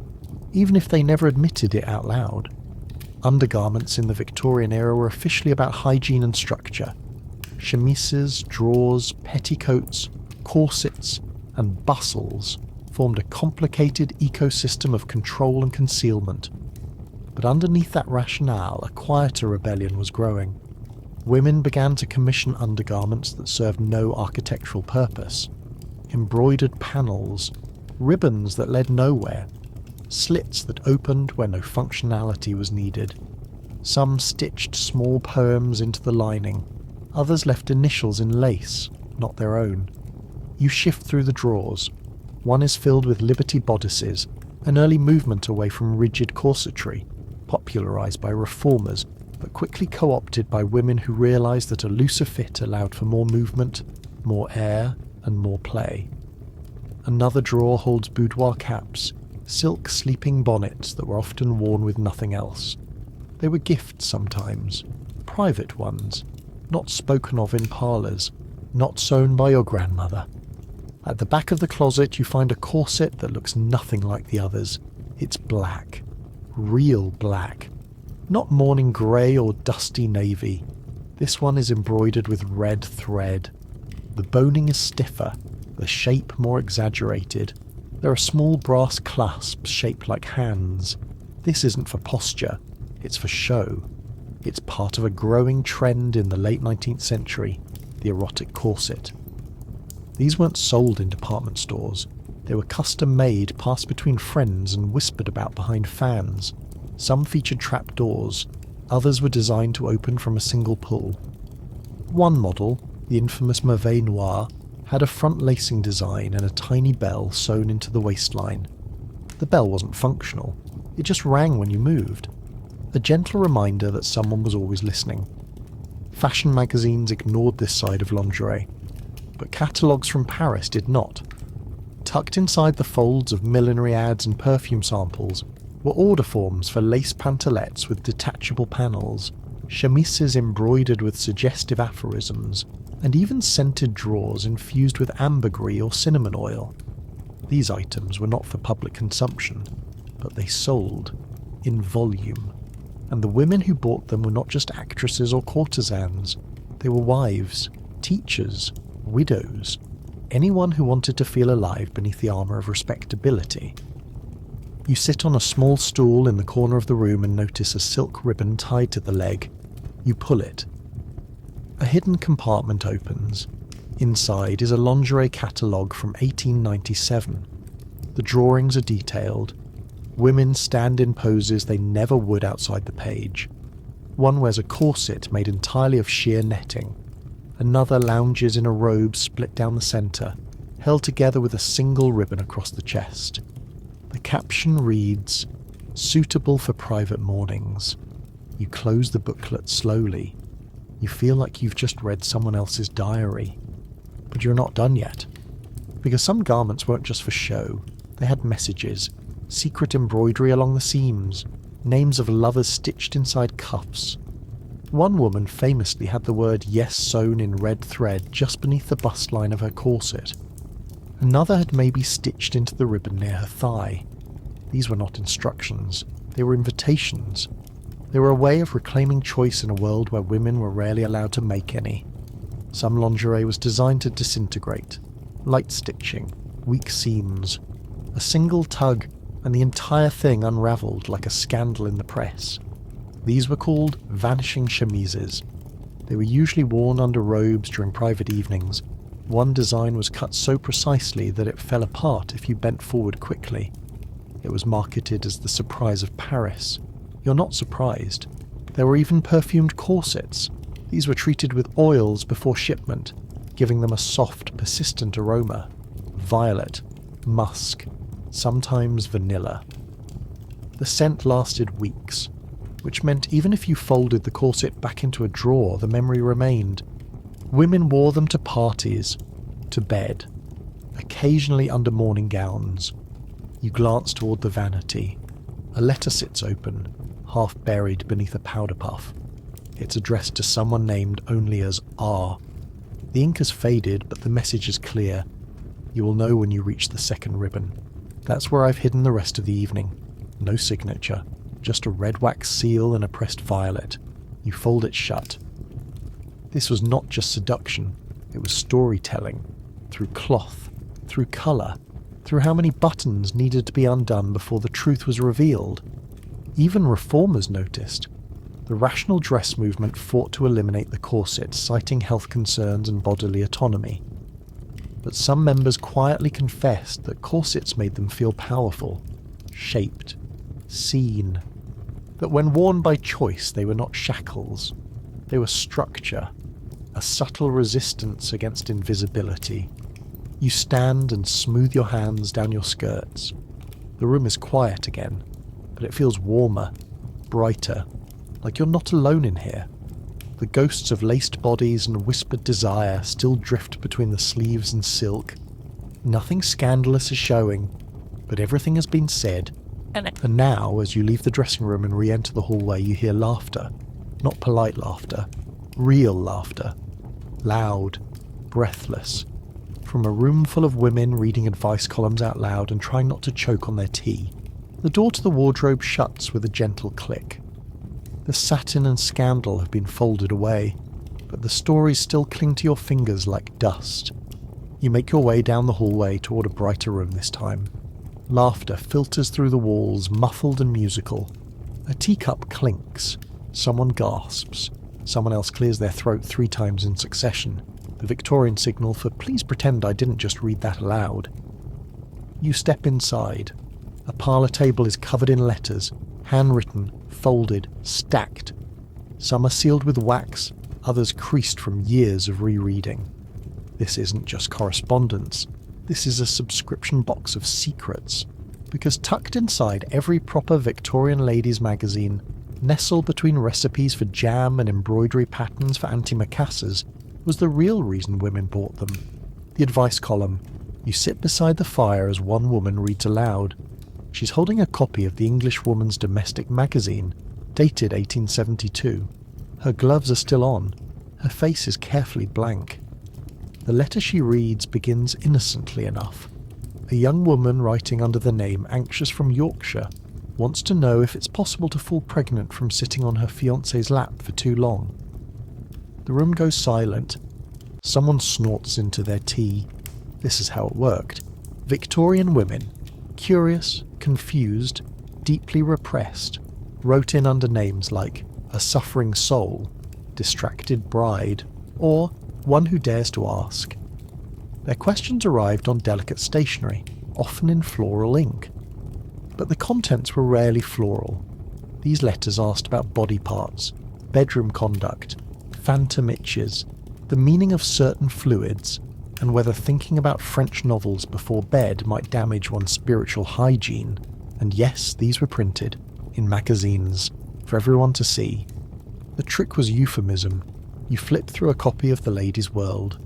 even if they never admitted it out loud. Undergarments in the Victorian era were officially about hygiene and structure. Chemises, drawers, petticoats, corsets, and bustles formed a complicated ecosystem of control and concealment. But underneath that rationale, a quieter rebellion was growing. Women began to commission undergarments that served no architectural purpose. Embroidered panels, ribbons that led nowhere, slits that opened where no functionality was needed. Some stitched small poems into the lining, others left initials in lace, not their own. You shift through the drawers. One is filled with Liberty bodices, an early movement away from rigid corsetry, popularised by reformers, but quickly co-opted by women who realised that a looser fit allowed for more movement, more air, and more play. Another drawer holds boudoir caps, silk sleeping bonnets that were often worn with nothing else. They were gifts sometimes, private ones, not spoken of in parlours, not sewn by your grandmother. At the back of the closet you find a corset that looks nothing like the others. It's black. Real black. Not morning grey or dusty navy. This one is embroidered with red thread. The boning is stiffer, the shape more exaggerated. There are small brass clasps shaped like hands. This isn't for posture, it's for show. It's part of a growing trend in the late 19th century, the erotic corset. These weren't sold in department stores. They were custom-made, passed between friends and whispered about behind fans. Some featured trapdoors, others were designed to open from a single pull. One model, the infamous Merveille Noir, had a front lacing design and a tiny bell sewn into the waistline. The bell wasn't functional, it just rang when you moved. A gentle reminder that someone was always listening. Fashion magazines ignored this side of lingerie, but catalogues from Paris did not. Tucked inside the folds of millinery ads and perfume samples were order forms for lace pantalettes with detachable panels, chemises embroidered with suggestive aphorisms, and even scented drawers infused with ambergris or cinnamon oil. These items were not for public consumption, but they sold in volume. And the women who bought them were not just actresses or courtesans. They were wives, teachers, widows, anyone who wanted to feel alive beneath the armour of respectability. You sit on a small stool in the corner of the room and notice a silk ribbon tied to the leg. You pull it. A hidden compartment opens. Inside is a lingerie catalogue from 1897. The drawings are detailed. Women stand in poses they never would outside the page. One wears a corset made entirely of sheer netting. Another lounges in a robe split down the centre, held together with a single ribbon across the chest. The caption reads, "Suitable for private mornings." You close the booklet slowly. You feel like you've just read someone else's diary. But you're not done yet. Because some garments weren't just for show. They had messages, secret embroidery along the seams, names of lovers stitched inside cuffs. One woman famously had the word yes sewn in red thread just beneath the bust line of her corset. Another had maybe stitched into the ribbon near her thigh. These were not instructions, they were invitations. They were a way of reclaiming choice in a world where women were rarely allowed to make any. Some lingerie was designed to disintegrate. Light stitching, weak seams, a single tug, and the entire thing unravelled like a scandal in the press. These were called vanishing chemises. They were usually worn under robes during private evenings. One design was cut so precisely that it fell apart if you bent forward quickly. It was marketed as the surprise of Paris. You're not surprised. There were even perfumed corsets. These were treated with oils before shipment, giving them a soft, persistent aroma. Violet, musk, sometimes vanilla. The scent lasted weeks, which meant even if you folded the corset back into a drawer, the memory remained. Women wore them to parties, to bed, occasionally under morning gowns. You glance toward the vanity. A letter sits open, half buried beneath a powder puff. It's addressed to someone named only as R. The ink has faded, but the message is clear. You will know when you reach the second ribbon. That's where I've hidden the rest of the evening. No signature, just a red wax seal and a pressed violet. You fold it shut. This was not just seduction, it was storytelling. Through cloth, through colour, through how many buttons needed to be undone before the truth was revealed. Even reformers noticed. The rational dress movement fought to eliminate the corset, citing health concerns and bodily autonomy. But some members quietly confessed that corsets made them feel powerful, shaped, seen. That when worn by choice, they were not shackles. They were structure, a subtle resistance against invisibility. You stand and smooth your hands down your skirts. The room is quiet again, but it feels warmer, brighter, like you're not alone in here. The ghosts of laced bodies and whispered desire still drift between the sleeves and silk. Nothing scandalous is showing, but everything has been said. And now, as you leave the dressing room and re-enter the hallway, you hear laughter. Not polite laughter, real laughter. Loud, breathless. From a room full of women reading advice columns out loud and trying not to choke on their tea. The door to the wardrobe shuts with a gentle click. The satin and scandal have been folded away, but the stories still cling to your fingers like dust. You make your way down the hallway toward a brighter room this time. Laughter filters through the walls, muffled and musical. A teacup clinks. Someone gasps. Someone else clears their throat 3 times in succession. The Victorian signal for "please pretend I didn't just read that aloud." You step inside. A parlour table is covered in letters, handwritten, folded, stacked. Some are sealed with wax, others creased from years of rereading. This isn't just correspondence. This is a subscription box of secrets. Because tucked inside every proper Victorian ladies' magazine, nestled between recipes for jam and embroidery patterns for antimacassars, was the real reason women bought them. The advice column. You sit beside the fire as one woman reads aloud. She's holding a copy of the English Woman's Domestic Magazine, dated 1872. Her gloves are still on. Her face is carefully blank. The letter she reads begins innocently enough. A young woman writing under the name Anxious from Yorkshire wants to know if it's possible to fall pregnant from sitting on her fiancé's lap for too long. The room goes silent. Someone snorts into their tea. This is how it worked. Victorian women, curious, confused, deeply repressed, wrote in under names like a suffering soul, distracted bride, or one who dares to ask. Their questions arrived on delicate stationery, often in floral ink. But the contents were rarely floral. These letters asked about body parts, bedroom conduct, phantom itches, the meaning of certain fluids, and whether thinking about French novels before bed might damage one's spiritual hygiene. And yes, these were printed, in magazines, for everyone to see. The trick was euphemism. You flip through a copy of The Lady's World.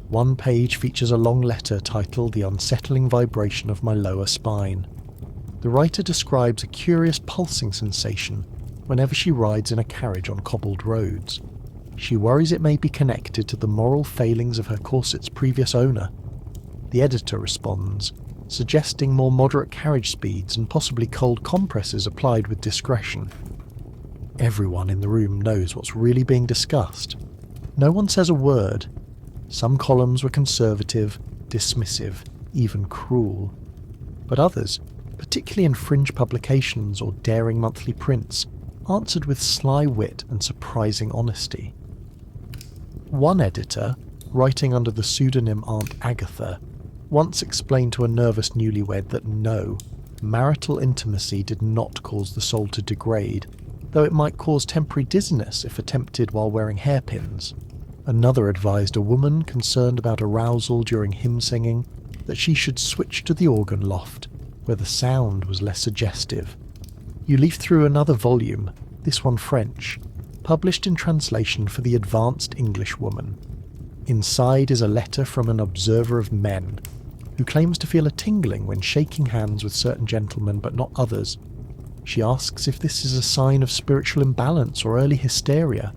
One page features a long letter titled The Unsettling Vibration of My Lower Spine. The writer describes a curious pulsing sensation whenever she rides in a carriage on cobbled roads. She worries it may be connected to the moral failings of her corset's previous owner. The editor responds, suggesting more moderate carriage speeds and possibly cold compresses applied with discretion. Everyone in the room knows what's really being discussed. No one says a word. Some columns were conservative, dismissive, even cruel. But others, particularly in fringe publications or daring monthly prints, answered with sly wit and surprising honesty. One editor, writing under the pseudonym Aunt Agatha, once explained to a nervous newlywed that no, marital intimacy did not cause the soul to degrade, though it might cause temporary dizziness if attempted while wearing hairpins. Another advised a woman concerned about arousal during hymn singing that she should switch to the organ loft, where the sound was less suggestive. You leaf through another volume, this one French, published in translation for the advanced English woman. Inside is a letter from an observer of men, who claims to feel a tingling when shaking hands with certain gentlemen but not others. She asks if this is a sign of spiritual imbalance or early hysteria.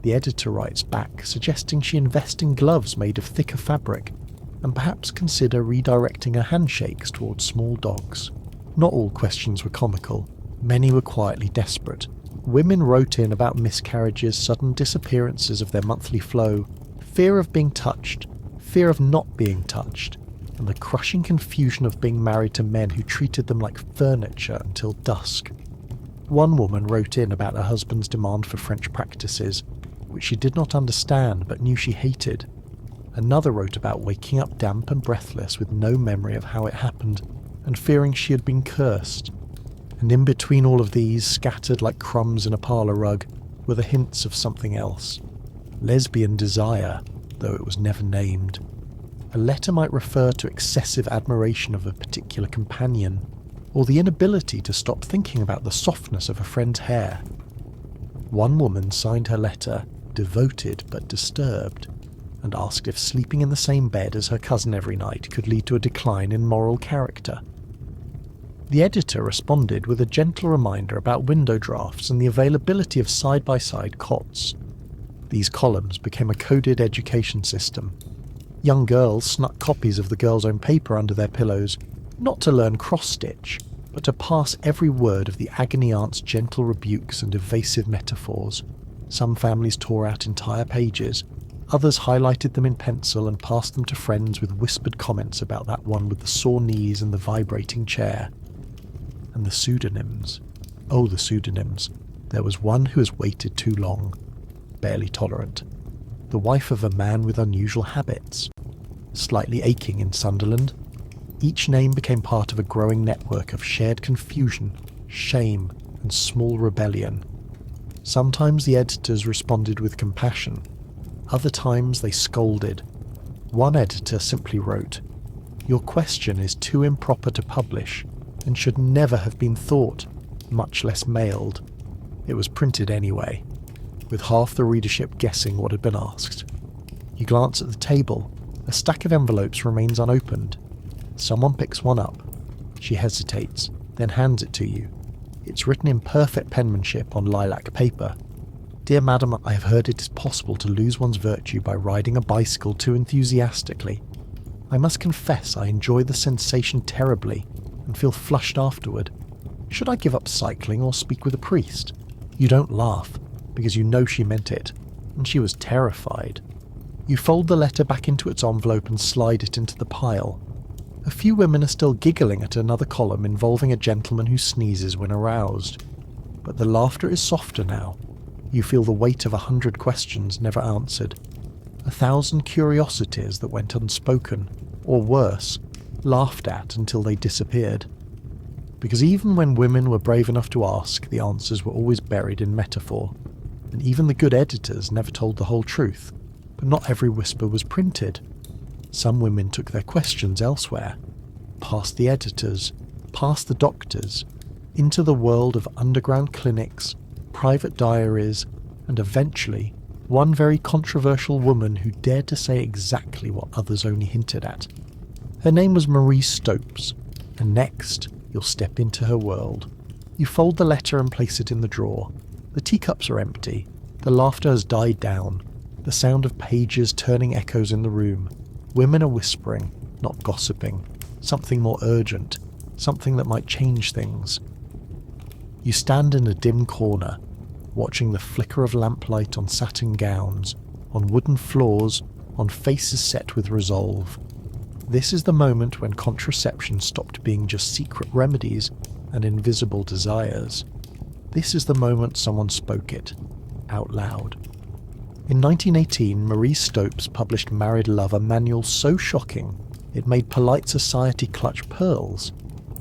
The editor writes back, suggesting she invest in gloves made of thicker fabric and perhaps consider redirecting her handshakes towards small dogs. Not all questions were comical. Many were quietly desperate. Women wrote in about miscarriages, sudden disappearances of their monthly flow, fear of being touched, fear of not being touched, and the crushing confusion of being married to men who treated them like furniture until dusk. One woman wrote in about her husband's demand for French practices, which she did not understand but knew she hated. Another wrote about waking up damp and breathless with no memory of how it happened, and fearing she had been cursed. And in between all of these, scattered like crumbs in a parlour rug, were the hints of something else. Lesbian desire, though it was never named. A letter might refer to excessive admiration of a particular companion, or the inability to stop thinking about the softness of a friend's hair. One woman signed her letter, devoted but disturbed, and asked if sleeping in the same bed as her cousin every night could lead to a decline in moral character. The editor responded with a gentle reminder about window drafts and the availability of side-by-side cots. These columns became a coded education system. Young girls snuck copies of the girl's own paper under their pillows, not to learn cross-stitch, but to pass every word of the agony aunt's gentle rebukes and evasive metaphors. Some families tore out entire pages, others highlighted them in pencil and passed them to friends with whispered comments about that one with the sore knees and the vibrating chair. And the pseudonyms. Oh, the pseudonyms. There was one who has waited too long. Barely tolerant. The wife of a man with unusual habits. Slightly aching in Sunderland. Each name became part of a growing network of shared confusion, shame, and small rebellion. Sometimes the editors responded with compassion. Other times they scolded. One editor simply wrote, "Your question is too improper to publish, and should never have been thought, much less mailed." It was printed anyway, with half the readership guessing what had been asked. You glance at the table. A stack of envelopes remains unopened. Someone picks one up. She hesitates, then hands it to you. It's written in perfect penmanship on lilac paper. "Dear Madam, I have heard it is possible to lose one's virtue by riding a bicycle too enthusiastically. I must confess I enjoy the sensation terribly and feel flushed afterward. Should I give up cycling or speak with a priest?" You don't laugh, because you know she meant it, and she was terrified. You fold the letter back into its envelope and slide it into the pile. A few women are still giggling at another column involving a gentleman who sneezes when aroused. But the laughter is softer now. You feel the weight of 100 questions never answered. 1,000 curiosities that went unspoken, or worse, laughed at until they disappeared. Because even when women were brave enough to ask, the answers were always buried in metaphor. And even the good editors never told the whole truth. But not every whisper was printed. Some women took their questions elsewhere, past the editors, past the doctors, into the world of underground clinics, private diaries, and eventually, one very controversial woman who dared to say exactly what others only hinted at. Her name was Marie Stopes, and next, you'll step into her world. You fold the letter and place it in the drawer. The teacups are empty. The laughter has died down. The sound of pages turning echoes in the room. Women are whispering, not gossiping. Something more urgent. Something that might change things. You stand in a dim corner, watching the flicker of lamplight on satin gowns, on wooden floors, on faces set with resolve. This is the moment when contraception stopped being just secret remedies and invisible desires. This is the moment someone spoke it, out loud. In 1918, Marie Stopes published Married Love, a manual so shocking it made polite society clutch pearls.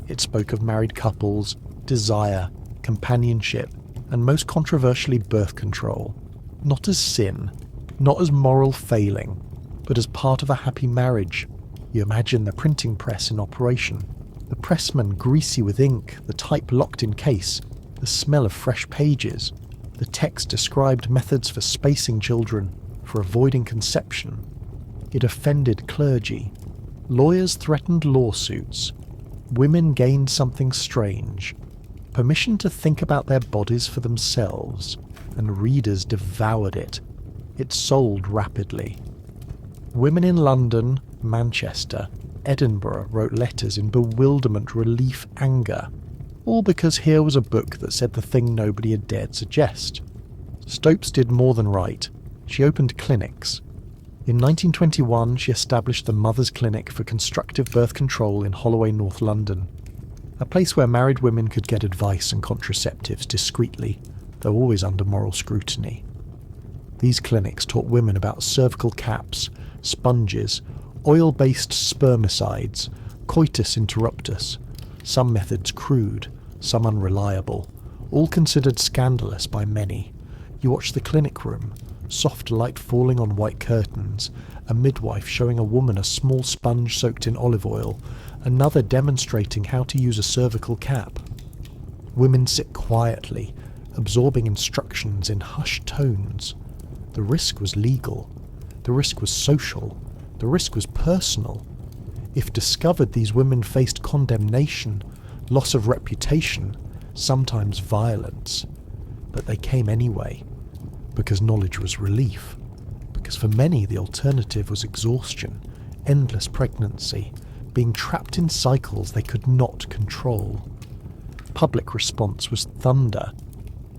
It spoke of married couples, desire, companionship, and most controversially birth control, not as sin, not as moral failing, but as part of a happy marriage. You imagine the printing press in operation, the pressman greasy with ink, the type locked in case, the smell of fresh pages. The text described methods for spacing children, for avoiding conception. It offended clergy. Lawyers threatened lawsuits. Women gained something strange. Permission to think about their bodies for themselves, and readers devoured it, It sold rapidly. Women in London, Manchester, Edinburgh wrote letters in bewilderment, relief, anger, all because here was a book that said the thing nobody had dared suggest. Stopes did more than write. She opened clinics. In 1921, she established the Mothers Clinic for Constructive Birth Control in Holloway, North London, a place where married women could get advice and contraceptives discreetly, though always under moral scrutiny. These clinics taught women about cervical caps, sponges, oil-based spermicides, coitus interruptus, some methods crude, some unreliable, all considered scandalous by many. You watch the clinic room, soft light falling on white curtains, a midwife showing a woman a small sponge soaked in olive oil, another demonstrating how to use a cervical cap. Women sit quietly, absorbing instructions in hushed tones. The risk was legal. The risk was social. The risk was personal. If discovered, these women faced condemnation, loss of reputation, sometimes violence. But they came anyway, because knowledge was relief. Because for many the alternative was exhaustion, endless pregnancy, being trapped in cycles they could not control. Public response was thunder.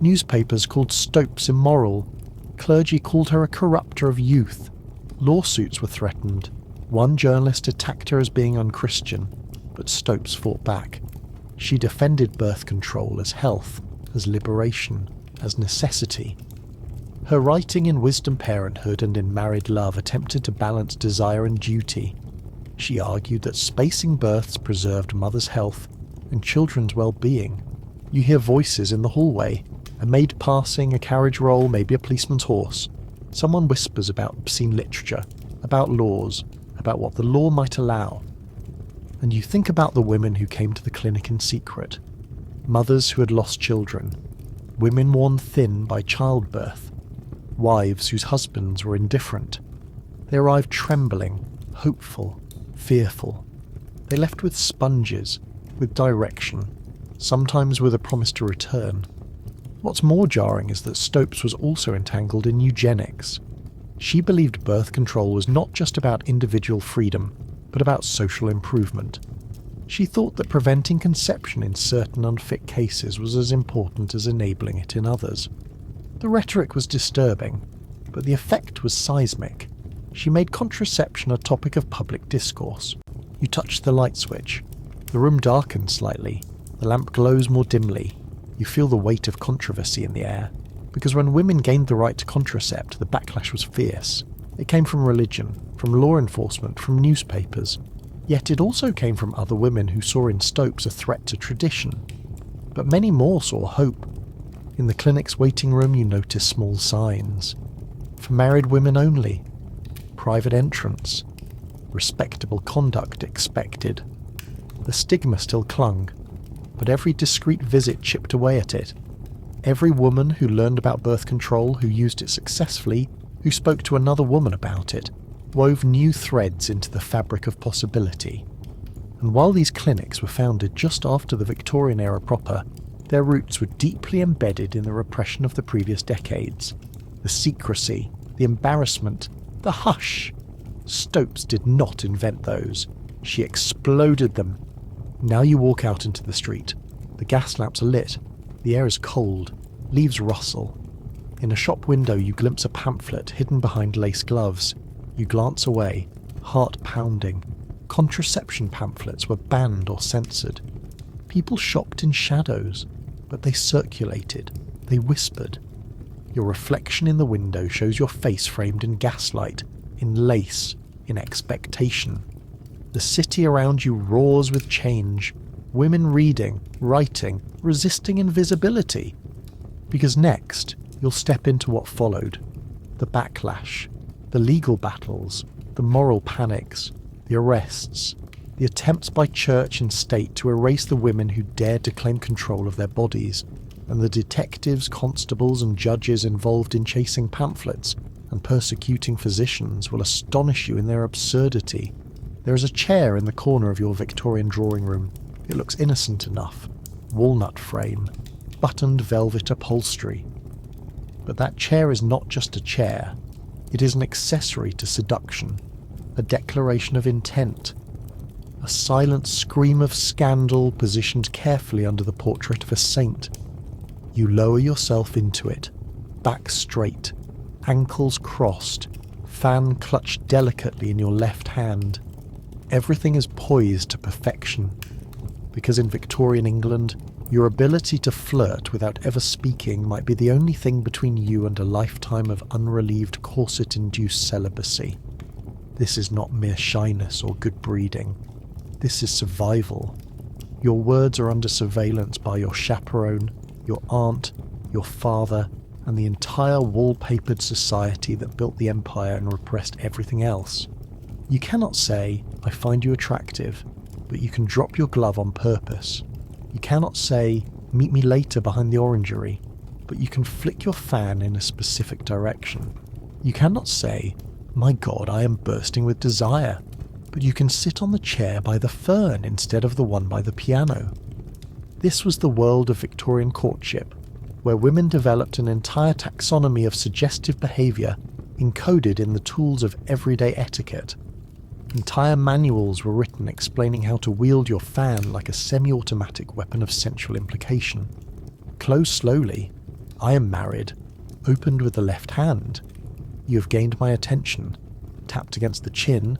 Newspapers called Stopes immoral. Clergy called her a corrupter of youth. Lawsuits were threatened. One journalist attacked her as being unchristian, but Stopes fought back. She defended birth control as health, as liberation, as necessity. Her writing in Wisdom Parenthood and in Married Love attempted to balance desire and duty. She argued that spacing births preserved mothers' health and children's well-being. You hear voices in the hallway, a maid passing, a carriage roll, maybe a policeman's horse. Someone whispers about obscene literature, about laws, about what the law might allow. And you think about the women who came to the clinic in secret, mothers who had lost children, women worn thin by childbirth, wives whose husbands were indifferent. They arrived trembling, hopeful, fearful. They left with sponges, with direction, sometimes with a promise to return. What's more jarring is that Stopes was also entangled in eugenics. She believed birth control was not just about individual freedom, but about social improvement. She thought that preventing conception in certain unfit cases was as important as enabling it in others. The rhetoric was disturbing, but the effect was seismic. She made contraception a topic of public discourse. You touch the light switch. The room darkens slightly. The lamp glows more dimly. You feel the weight of controversy in the air. Because when women gained the right to contracept, the backlash was fierce. It came from religion, from law enforcement, from newspapers. Yet it also came from other women who saw in Stopes a threat to tradition. But many more saw hope. In the clinic's waiting room you notice small signs. For married women only. Private entrance. Respectable conduct expected. The stigma still clung, but every discreet visit chipped away at it. Every woman who learned about birth control, who used it successfully, who spoke to another woman about it, wove new threads into the fabric of possibility. And while these clinics were founded just after the Victorian era proper, their roots were deeply embedded in the repression of the previous decades. The secrecy, the embarrassment, the hush. Stopes did not invent those. She exploded them. Now you walk out into the street. The gas lamps are lit. The air is cold. Leaves rustle. In a shop window you glimpse a pamphlet hidden behind lace gloves. You glance away, heart pounding. Contraception pamphlets were banned or censored. People shopped in shadows, but they circulated. They whispered. Your reflection in the window shows your face framed in gaslight, in lace, in expectation. The city around you roars with change. Women reading, writing, resisting invisibility. Because next, you'll step into what followed. The backlash, the legal battles, the moral panics, the arrests, the attempts by church and state to erase the women who dared to claim control of their bodies, and the detectives, constables and judges involved in chasing pamphlets and persecuting physicians will astonish you in their absurdity. There is a chair in the corner of your Victorian drawing room. It looks innocent enough. Walnut frame, buttoned velvet upholstery. But that chair is not just a chair. It is an accessory to seduction, a declaration of intent, a silent scream of scandal positioned carefully under the portrait of a saint. You lower yourself into it, back straight, ankles crossed, fan clutched delicately in your left hand. Everything is poised to perfection, because in Victorian England, your ability to flirt without ever speaking might be the only thing between you and a lifetime of unrelieved corset-induced celibacy. This is not mere shyness or good breeding. This is survival. Your words are under surveillance by your chaperone, your aunt, your father, and the entire wallpapered society that built the empire and repressed everything else. You cannot say, "I find you attractive," but you can drop your glove on purpose. You cannot say, "Meet me later behind the orangery," but you can flick your fan in a specific direction. You cannot say, "My God, I am bursting with desire," but you can sit on the chair by the fern instead of the one by the piano. This was the world of Victorian courtship, where women developed an entire taxonomy of suggestive behaviour encoded in the tools of everyday etiquette. Entire manuals were written explaining how to wield your fan like a semi-automatic weapon of sensual implication. Close slowly. I am married. Opened with the left hand. You have gained my attention. Tapped against the chin.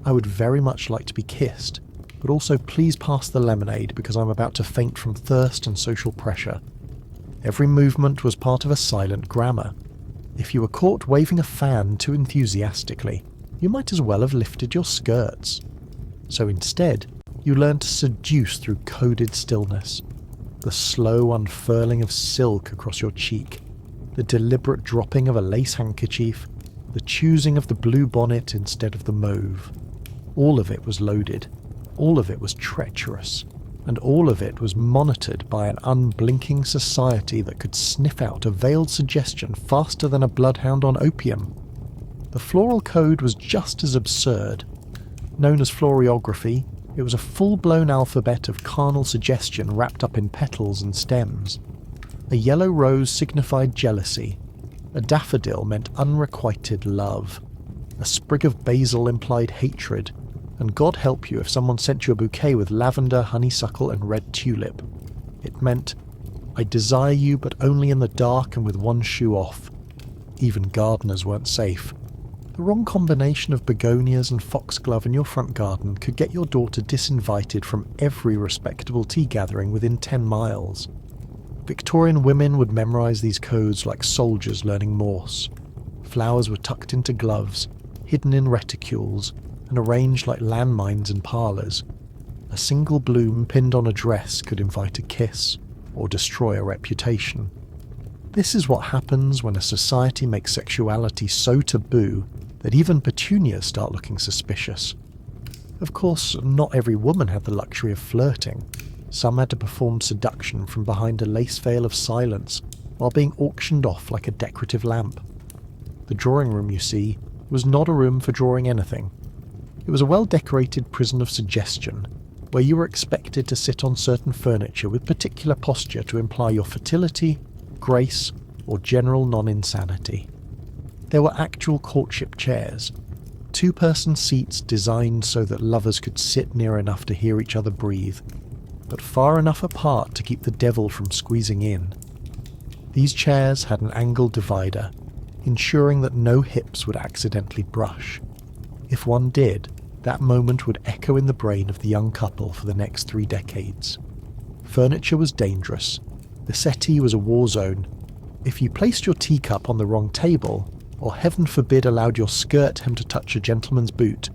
I would very much like to be kissed, but also please pass the lemonade because I'm about to faint from thirst and social pressure. Every movement was part of a silent grammar. If you were caught waving a fan too enthusiastically, you might as well have lifted your skirts. So instead, you learned to seduce through coded stillness. The slow unfurling of silk across your cheek, the deliberate dropping of a lace handkerchief, the choosing of the blue bonnet instead of the mauve. All of it was loaded, all of it was treacherous, and all of it was monitored by an unblinking society that could sniff out a veiled suggestion faster than a bloodhound on opium. The floral code was just as absurd. Known as floriography, it was a full-blown alphabet of carnal suggestion wrapped up in petals and stems. A yellow rose signified jealousy. A daffodil meant unrequited love. A sprig of basil implied hatred. And God help you if someone sent you a bouquet with lavender, honeysuckle, and red tulip. It meant, "I desire you, but only in the dark and with one shoe off." Even gardeners weren't safe. The wrong combination of begonias and foxglove in your front garden could get your daughter disinvited from every respectable tea gathering within 10 miles. Victorian women would memorise these codes like soldiers learning Morse. Flowers were tucked into gloves, hidden in reticules, and arranged like landmines in parlours. A single bloom pinned on a dress could invite a kiss, or destroy a reputation. This is what happens when a society makes sexuality so taboo that even petunias start looking suspicious. Of course, not every woman had the luxury of flirting. Some had to perform seduction from behind a lace veil of silence, while being auctioned off like a decorative lamp. The drawing room, you see, was not a room for drawing anything. It was a well-decorated prison of suggestion, where you were expected to sit on certain furniture with particular posture to imply your fertility, grace, or general non-insanity. There were actual courtship chairs, 2-person seats designed so that lovers could sit near enough to hear each other breathe, but far enough apart to keep the devil from squeezing in. These chairs had an angled divider, ensuring that no hips would accidentally brush. If one did, that moment would echo in the brain of the young couple for the next 3 decades. Furniture was dangerous. The settee was a war zone. If you placed your teacup on the wrong table, or heaven forbid allowed your skirt hem to touch a gentleman's boot,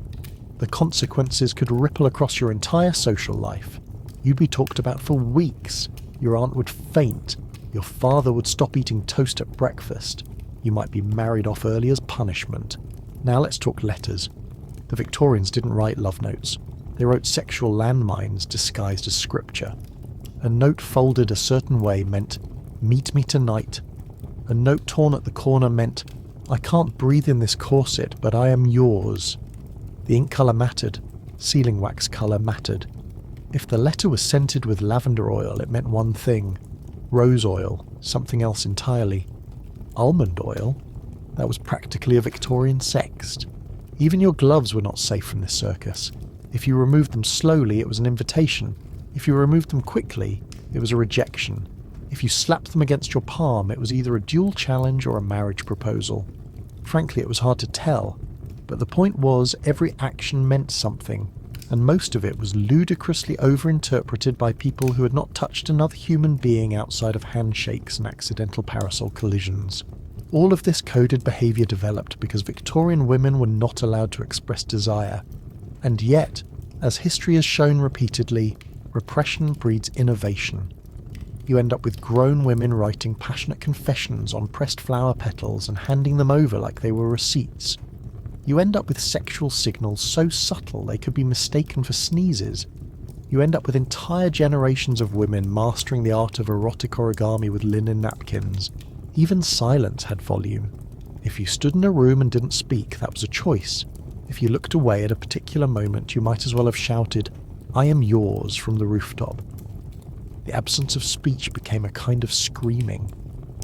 the consequences could ripple across your entire social life. You'd be talked about for weeks. Your aunt would faint. Your father would stop eating toast at breakfast. You might be married off early as punishment. Now let's talk letters. The Victorians didn't write love notes. They wrote sexual landmines disguised as scripture. A note folded a certain way meant, "Meet me tonight." A note torn at the corner meant, "I can't breathe in this corset, but I am yours." The ink colour mattered. Sealing wax colour mattered. If the letter was scented with lavender oil, it meant one thing. Rose oil, something else entirely. Almond oil? That was practically a Victorian sext. Even your gloves were not safe from this circus. If you removed them slowly, it was an invitation. If you removed them quickly, it was a rejection. If you slapped them against your palm, it was either a duel challenge or a marriage proposal. Frankly, it was hard to tell, but the point was every action meant something, and most of it was ludicrously overinterpreted by people who had not touched another human being outside of handshakes and accidental parasol collisions. All of this coded behaviour developed because Victorian women were not allowed to express desire. And yet, as history has shown repeatedly, repression breeds innovation. You end up with grown women writing passionate confessions on pressed flower petals and handing them over like they were receipts. You end up with sexual signals so subtle they could be mistaken for sneezes. You end up with entire generations of women mastering the art of erotic origami with linen napkins. Even silence had volume. If you stood in a room and didn't speak, that was a choice. If you looked away at a particular moment, you might as well have shouted, "I am yours," from the rooftop. The absence of speech became a kind of screaming,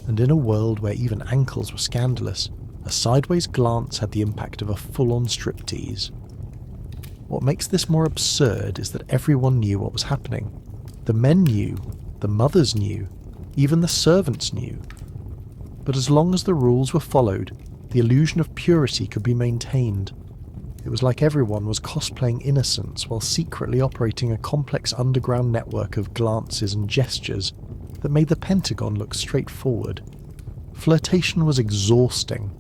and in a world where even ankles were scandalous, a sideways glance had the impact of a full-on striptease. What makes this more absurd is that everyone knew what was happening. The men knew, the mothers knew, even the servants knew. But as long as the rules were followed, the illusion of purity could be maintained. It was like everyone was cosplaying innocence while secretly operating a complex underground network of glances and gestures that made the Pentagon look straightforward. Flirtation was exhausting.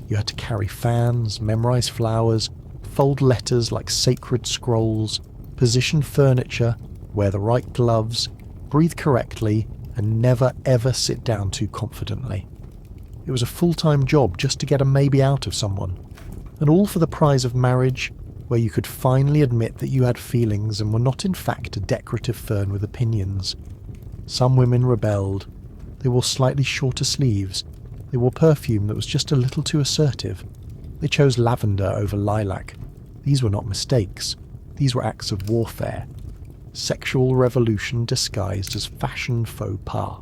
You had to carry fans, memorize flowers, fold letters like sacred scrolls, position furniture, wear the right gloves, breathe correctly, and never ever sit down too confidently. It was a full-time job just to get a maybe out of someone. And all for the prize of marriage, where you could finally admit that you had feelings and were not in fact a decorative fern with opinions. Some women rebelled. They wore slightly shorter sleeves. They wore perfume that was just a little too assertive. They chose lavender over lilac. These were not mistakes. These were acts of warfare. Sexual revolution disguised as fashion faux pas.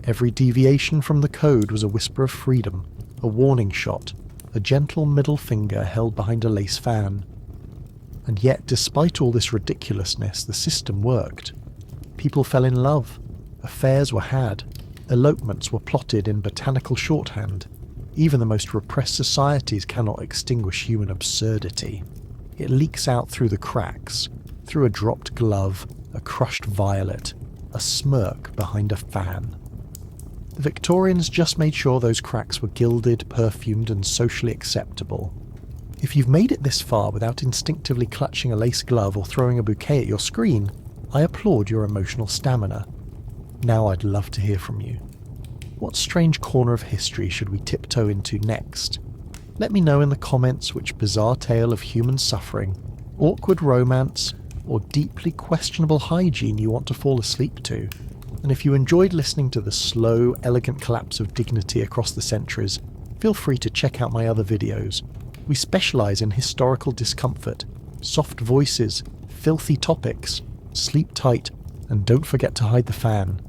Every deviation from the code was a whisper of freedom, a warning shot, a gentle middle finger held behind a lace fan. And yet, despite all this ridiculousness, the system worked. People fell in love. Affairs were had. Elopements were plotted in botanical shorthand. Even the most repressed societies cannot extinguish human absurdity. It leaks out through the cracks, through a dropped glove, a crushed violet, a smirk behind a fan. The Victorians just made sure those cracks were gilded, perfumed, and socially acceptable. If you've made it this far without instinctively clutching a lace glove or throwing a bouquet at your screen, I applaud your emotional stamina. Now I'd love to hear from you. What strange corner of history should we tiptoe into next? Let me know in the comments which bizarre tale of human suffering, awkward romance, or deeply questionable hygiene you want to fall asleep to. And if you enjoyed listening to the slow, elegant collapse of dignity across the centuries, feel free to check out my other videos. We specialise in historical discomfort, soft voices, filthy topics. Sleep tight, and don't forget to hide the fan.